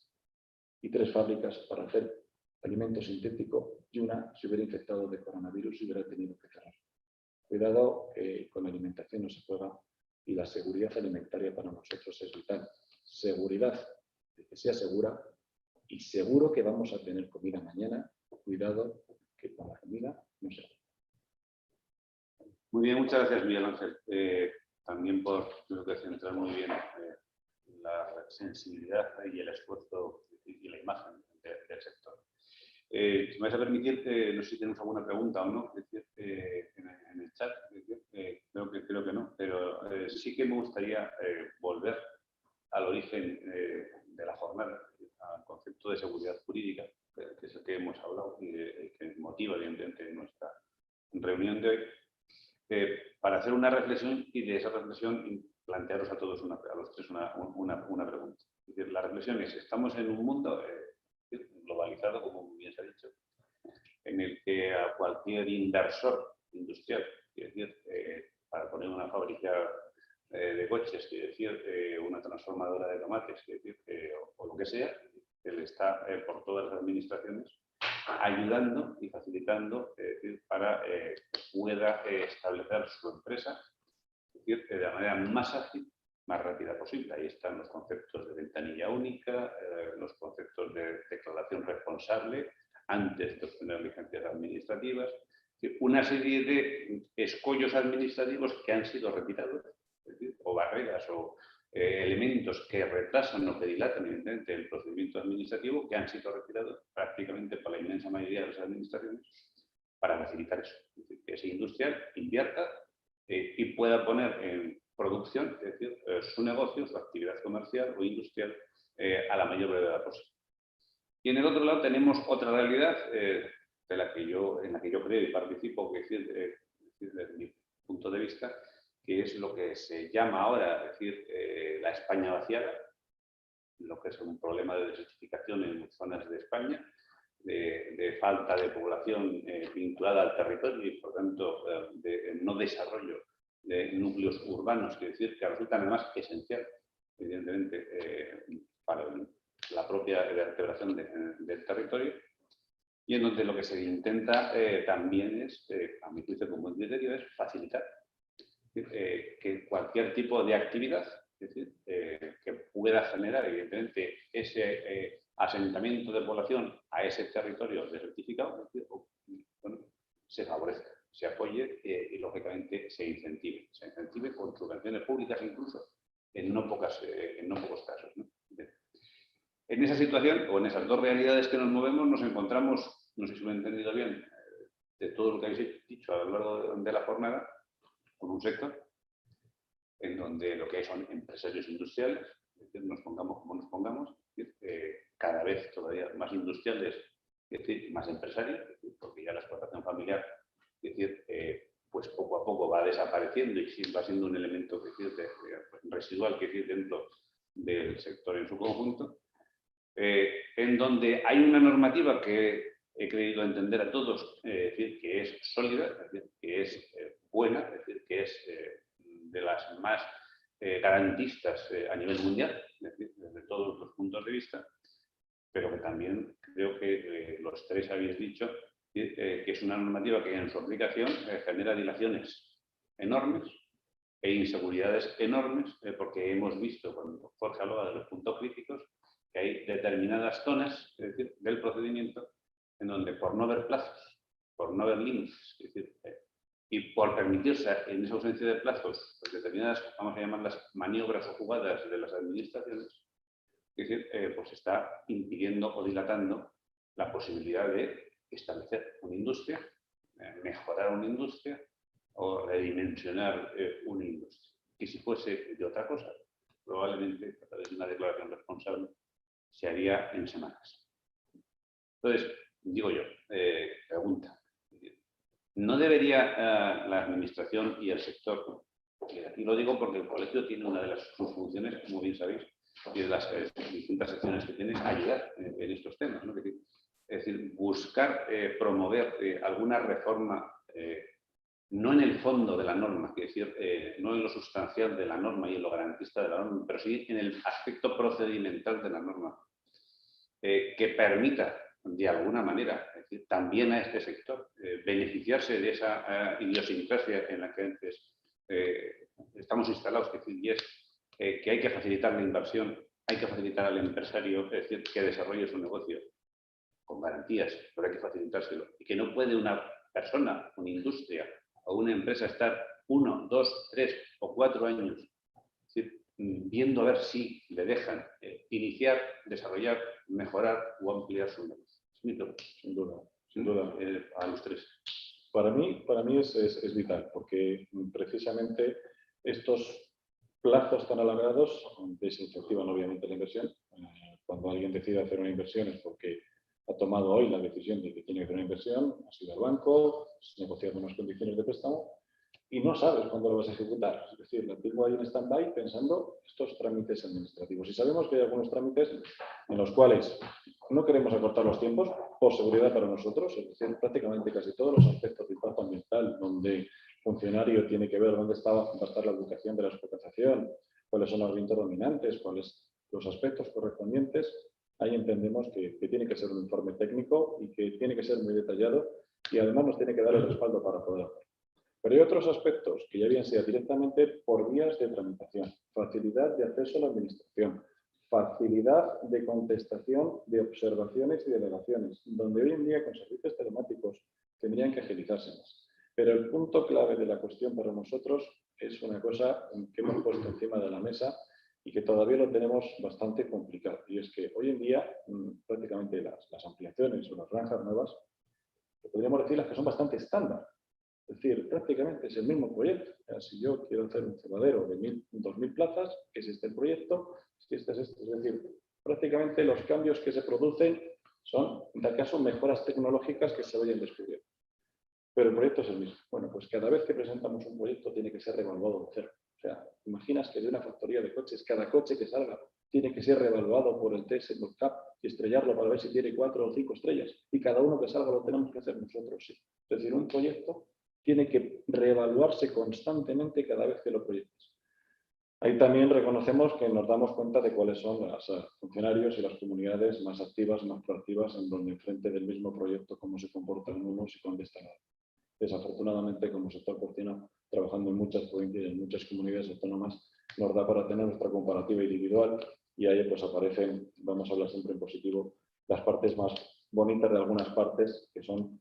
y 3 fábricas para hacer alimento sintético y una se hubiera infectado de coronavirus y hubiera tenido que cerrar. Cuidado, con la alimentación no se juega y la seguridad alimentaria para nosotros es vital. Seguridad de que sea segura y seguro que vamos a tener comida mañana. Cuidado que con la comida no se juega. Muy bien, muchas gracias, Miguel Ángel. También por creo que centrar muy bien la sensibilidad y el esfuerzo y la imagen del sector. Si me vais a permitir, no sé si tenemos alguna pregunta o no en el chat. Creo que no, pero sí que me gustaría volver al origen de la jornada, al concepto de seguridad jurídica, que es el que hemos hablado y que motiva evidentemente nuestra reunión de hoy. Para hacer una reflexión y de esa reflexión plantearos a los tres una pregunta. Es decir, la reflexión es, estamos en un mundo globalizado, como bien se ha dicho, en el que a cualquier inversor industrial, es decir, para poner una fábrica de coches, es decir, una transformadora de tomates, es decir, o lo que sea, él está por todas las administraciones ayudando y facilitando para que pueda establecer su empresa de la manera más ágil, más rápida posible. Ahí están los conceptos de ventanilla única, los conceptos de declaración responsable antes de obtener licencias administrativas, una serie de escollos administrativos que han sido retirados, o barreras o elementos que retrasan o que dilatan evidentemente el procedimiento administrativo, que han sido retirados prácticamente por la inmensa mayoría de las administraciones para facilitar eso. Es decir, que ese industrial invierta y pueda poner en producción, es decir, su negocio, su actividad comercial o industrial a la mayor brevedad posible. Y en el otro lado tenemos otra realidad en la que yo creo y participo, que es decir, desde mi punto de vista, que es lo que se llama ahora, es decir, la España vaciada, lo que es un problema de desertificación en zonas de España, de falta de población vinculada al territorio y, por tanto, de no desarrollo de núcleos urbanos, es decir, que resultan además esenciales, evidentemente, para la propia vertebración del territorio, y en donde lo que se intenta también es, a mi juicio como criterio, es facilitar que cualquier tipo de actividad, es decir, que pueda generar evidentemente ese asentamiento de población a ese territorio desertificado, es decir, bueno, se favorezca, se apoye y lógicamente se incentive con subvenciones públicas incluso en no pocos casos, ¿no? En esa situación o en esas dos realidades que nos movemos nos encontramos, no sé si lo he entendido bien, de todo lo que habéis dicho a lo largo de la jornada, con un sector en donde lo que hay son empresarios industriales, es decir, nos pongamos como nos pongamos, cada vez todavía más industriales, es decir, más empresarios, es decir, porque ya la explotación familiar, es decir, pues poco a poco va desapareciendo y va siendo un elemento residual, que decir, dentro del sector en su conjunto, en donde hay una normativa que he creído entender a todos, es decir, que es sólida, es decir, que es buena, es decir, que es de las más garantistas a nivel mundial, es decir, desde todos los puntos de vista, pero que también creo que los tres habéis dicho que es una normativa que en su aplicación genera dilaciones enormes e inseguridades enormes, porque hemos visto, cuando Jorge hablaba de los puntos críticos, que hay determinadas zonas, es decir, del procedimiento en donde por no haber plazos, por no haber límites, es decir, y por permitirse en esa ausencia de plazos pues determinadas, vamos a llamarlas maniobras o jugadas de las administraciones, es decir, pues está impidiendo o dilatando la posibilidad de establecer una industria, mejorar una industria o redimensionar una industria. Y si fuese de otra cosa, probablemente a través de una declaración responsable se haría en semanas. Entonces, digo yo, pregunta, ¿no debería la administración y el sector, y lo digo porque el colegio tiene una de sus funciones, como bien sabéis, y de las distintas secciones que tiene, ayudar en estos temas, ¿no? Es decir, buscar promover alguna reforma, no en el fondo de la norma, es decir, no en lo sustancial de la norma y en lo garantista de la norma, pero sí en el aspecto procedimental de la norma, que permita de alguna manera, es decir, también a este sector, beneficiarse de esa idiosincrasia en la que antes estamos instalados, es decir, y es que hay que facilitar la inversión, hay que facilitar al empresario, es decir, que desarrolle su negocio con garantías, pero hay que facilitárselo. Y que no puede una persona, una industria o una empresa estar 1, 2, 3 o 4 años, es decir, viendo a ver si le dejan iniciar, desarrollar, mejorar o ampliar su negocio. Sin duda, sin duda. A los tres. Para mí es vital, porque precisamente estos plazos tan alargados desincentivan obviamente la inversión. Cuando alguien decide hacer una inversión es porque ha tomado hoy la decisión de que tiene que hacer una inversión, has ido al banco, has negociado unas condiciones de préstamo y no sabes cuándo lo vas a ejecutar. Es decir, la tengo ahí en stand-by pensando estos trámites administrativos. Y sabemos que hay algunos trámites en los cuales no queremos acortar los tiempos por seguridad para nosotros, es decir, prácticamente casi todos los aspectos de impacto ambiental, donde el funcionario tiene que ver dónde va a estar la ubicación de la explotación, cuáles son los vientos dominantes, cuáles los aspectos correspondientes. Ahí entendemos que tiene que ser un informe técnico y que tiene que ser muy detallado y además nos tiene que dar el respaldo para poder hacerlo. Pero hay otros aspectos que ya bien sea directamente por vías de tramitación, facilidad de acceso a la administración, facilidad de contestación de observaciones y delegaciones, donde hoy en día con servicios telemáticos tendrían que agilizarse más. Pero el punto clave de la cuestión para nosotros es una cosa que hemos puesto encima de la mesa y que todavía lo tenemos bastante complicado. Y es que hoy en día prácticamente las ampliaciones o las granjas nuevas, podríamos decir las que son bastante estándar. Es decir, prácticamente es el mismo proyecto. Si yo quiero hacer un cebadero de 2.000 plazas, es este el proyecto, si este es este. Es decir, prácticamente los cambios que se producen son, en tal caso, mejoras tecnológicas que se vayan descubriendo. Pero el proyecto es el mismo. Bueno, pues cada vez que presentamos un proyecto tiene que ser reevaluado de cero. O sea, imaginas que de una factoría de coches, cada coche que salga tiene que ser reevaluado por el TSCAP y estrellarlo para ver si tiene 4 o 5 estrellas. Y cada uno que salga lo tenemos que hacer nosotros, sí. Es decir, un proyecto tiene que reevaluarse constantemente cada vez que lo proyectas. Ahí también reconocemos que nos damos cuenta de cuáles son los funcionarios y las comunidades más activas, más proactivas, en donde enfrente del mismo proyecto cómo se comportan unos y dónde están otros. Desafortunadamente, como sector porcino, trabajando en muchas provincias y en muchas comunidades autónomas, nos da para tener nuestra comparativa individual y ahí pues aparecen, vamos a hablar siempre en positivo, las partes más bonitas de algunas partes, que son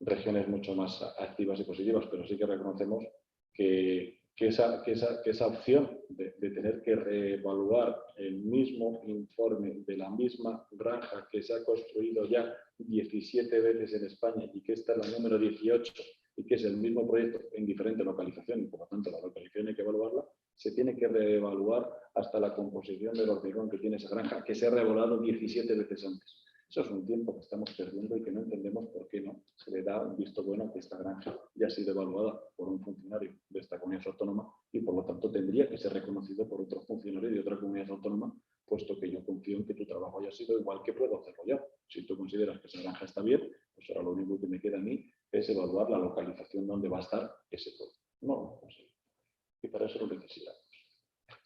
regiones mucho más activas y positivas, pero sí que reconocemos que esa opción de tener que reevaluar el mismo informe de la misma granja que se ha construido ya 17 veces en España y que esta es la número 18 y que es el mismo proyecto en diferente localización y por lo tanto la localización hay que evaluarla, se tiene que reevaluar hasta la composición del hormigón que tiene esa granja que se ha reevaluado 17 veces antes. Eso es un tiempo que estamos perdiendo y que no entendemos por qué no se le da un visto bueno a que esta granja ya ha sido evaluada por un funcionario de esta comunidad autónoma y por lo tanto tendría que ser reconocido por otro funcionario de otra comunidad autónoma, puesto que yo confío en que tu trabajo haya sido igual que puedo hacerlo yo. Si tú consideras que esa granja está bien, pues ahora lo único que me queda a mí es evaluar la localización donde va a estar ese producto. No lo consigo. Y para eso lo necesitamos.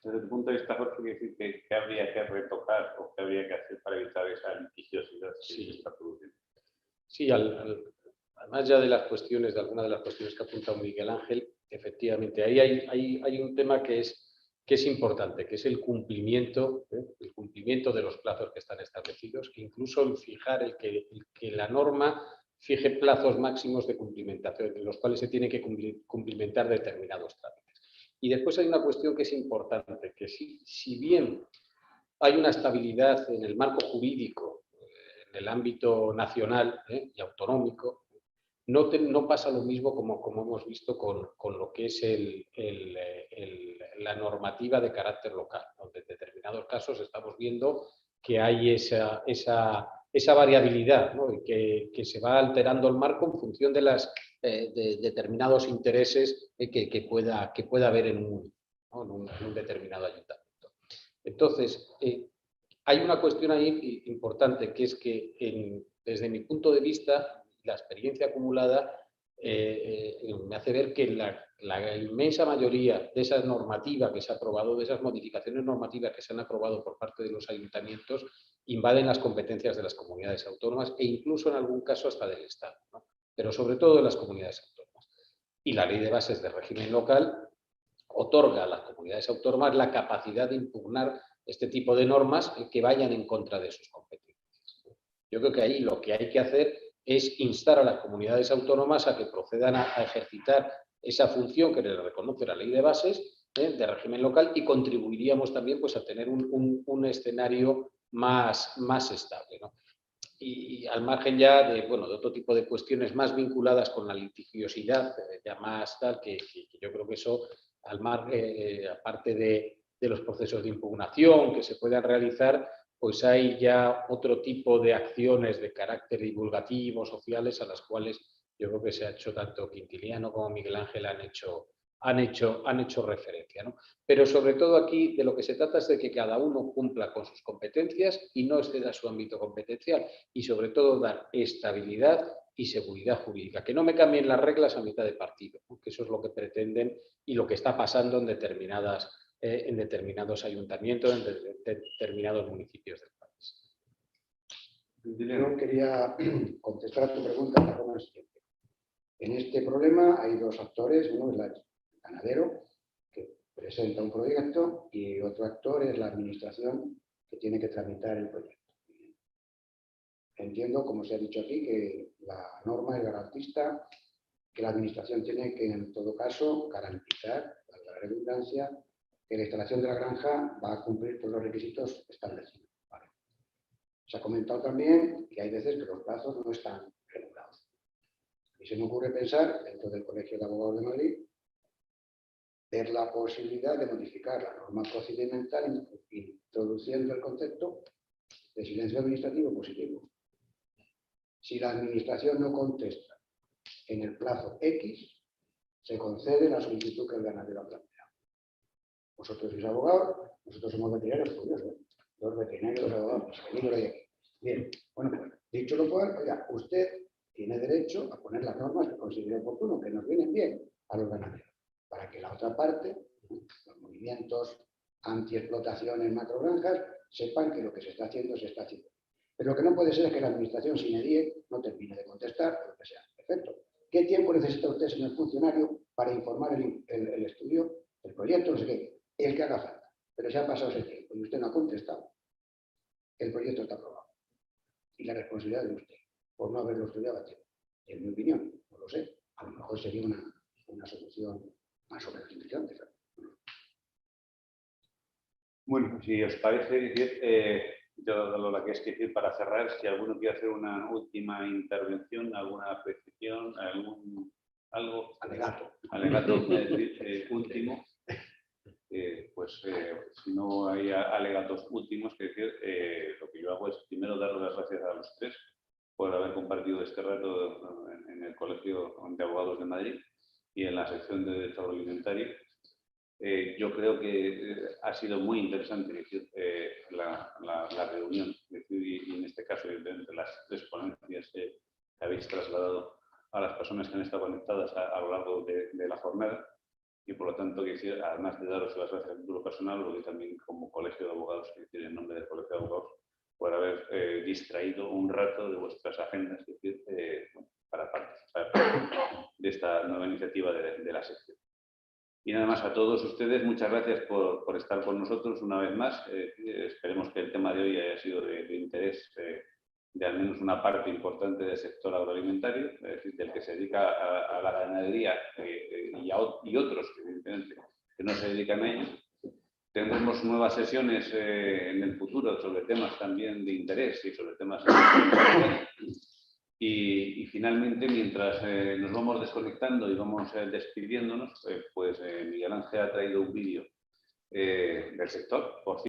Desde tu punto de vista, Jorge, ¿qué habría que retocar o qué habría que hacer para evitar esa litigiosidad que se está produciendo? Sí, además ya de las cuestiones, de algunas de las cuestiones que ha apuntado Miguel Ángel, efectivamente, ahí hay un tema que es importante, que es el cumplimiento de los plazos que están establecidos, que incluso el fijar que la norma fije plazos máximos de cumplimentación, en los cuales se tiene que cumplimentar determinados trámites. Y después hay una cuestión que es importante, que si bien hay una estabilidad en el marco jurídico, en el ámbito nacional y autonómico, no pasa lo mismo como hemos visto con lo que es la normativa de carácter local, donde en determinados casos estamos viendo que hay esa variabilidad, ¿no? Y que se va alterando el marco en función de determinados intereses que pueda haber en un determinado ayuntamiento. Entonces, hay una cuestión ahí importante, que es que desde mi punto de vista, la experiencia acumulada me hace ver que la inmensa mayoría de esa normativa que se ha aprobado, de esas modificaciones normativas que se han aprobado por parte de los ayuntamientos, invaden las competencias de las comunidades autónomas e incluso en algún caso hasta del Estado, ¿no? Pero sobre todo de las comunidades autónomas. Y la Ley de Bases de Régimen Local otorga a las comunidades autónomas la capacidad de impugnar este tipo de normas que vayan en contra de sus competencias. Yo creo que ahí lo que hay que hacer es instar a las comunidades autónomas a que procedan a ejercitar esa función que les reconoce la Ley de Bases de régimen local, y contribuiríamos también pues, a tener un escenario más estable, ¿no? Y al margen ya de, bueno, de otro tipo de cuestiones más vinculadas con la litigiosidad, ya más tal, que yo creo que eso, al margen, aparte de los procesos de impugnación que se puedan realizar, pues hay ya otro tipo de acciones de carácter divulgativo, sociales, a las cuales yo creo que se ha hecho tanto Quintiliano como Miguel Ángel han hecho referencia, ¿no? Pero sobre todo aquí de lo que se trata es de que cada uno cumpla con sus competencias y no exceda su ámbito competencial, y sobre todo dar estabilidad y seguridad jurídica, que no me cambien las reglas a mitad de partido, porque eso es lo que pretenden y lo que está pasando en determinados ayuntamientos, en determinados municipios del país. Yo quería contestar a tu pregunta de la forma siguiente. En este problema hay dos actores, uno es el ganadero, que presenta un proyecto, y otro actor es la administración, que tiene que tramitar el proyecto. Entiendo, como se ha dicho aquí, que la norma es garantista, que la administración tiene que, en todo caso, garantizar, la redundancia, que la instalación de la granja va a cumplir todos los requisitos establecidos. Vale. Se ha comentado también que hay veces que los plazos no están regulados. Y se me ocurre pensar, dentro del Colegio de Abogados de Madrid, ver la posibilidad de modificar la norma procedimental introduciendo el concepto de silencio administrativo positivo. Si la administración no contesta en el plazo X, se concede la solicitud que el ganadero ha planteado. Vosotros sois abogados, nosotros somos veterinarios, curiosos, los veterinarios, los abogados, venimos de aquí. Bien, bueno, pues dicho lo cual, oiga, usted tiene derecho a poner las normas que considere oportuno, que nos vienen bien a los ganaderos, para que la otra parte, los movimientos antiexplotaciones macrogranjas, sepan que lo que se está haciendo, se está haciendo. Pero lo que no puede ser es que la administración sin edie no termine de contestar, o lo que sea. Perfecto. ¿Qué tiempo necesita usted, señor funcionario, para informar el estudio, el proyecto, no sé qué? El que haga falta. Pero se ha pasado ese tiempo y usted no ha contestado. El proyecto está aprobado. Y la responsabilidad de usted, por no haberlo estudiado a tiempo. En mi opinión, no lo sé. A lo mejor sería una solución más o menos interesante. Bueno, si os parece, yo lo que es decir para cerrar, si alguno quiere hacer una última intervención, alguna apreciación, algo Alegato último, pues si no hay alegatos últimos, que decir, lo que yo hago es primero darle las gracias a los tres por haber compartido este rato en el Colegio de Abogados de Madrid y en la sección de Derecho Agroalimentario. Yo creo que ha sido muy interesante la reunión, y en este caso, evidentemente, las tres ponencias que habéis trasladado a las personas que han estado conectadas a lo largo de la jornada, y por lo tanto, además de daros las gracias en lo personal, lo que también como Colegio de Abogados, que decir, en nombre del Colegio de Abogados, por haber distraído un rato de vuestras agendas, es decir, para participar de esta nueva iniciativa de la sección. Y nada más, a todos ustedes, muchas gracias por estar con nosotros una vez más. Esperemos que el tema de hoy haya sido de interés de al menos una parte importante del sector agroalimentario, es decir, del que se dedica a la ganadería y otros, evidentemente, que no se dedican a ello. Tendremos nuevas sesiones en el futuro sobre temas también de interés y sobre temas y finalmente, mientras nos vamos desconectando y vamos despidiéndonos, pues Miguel Ángel ha traído un vídeo del sector. Por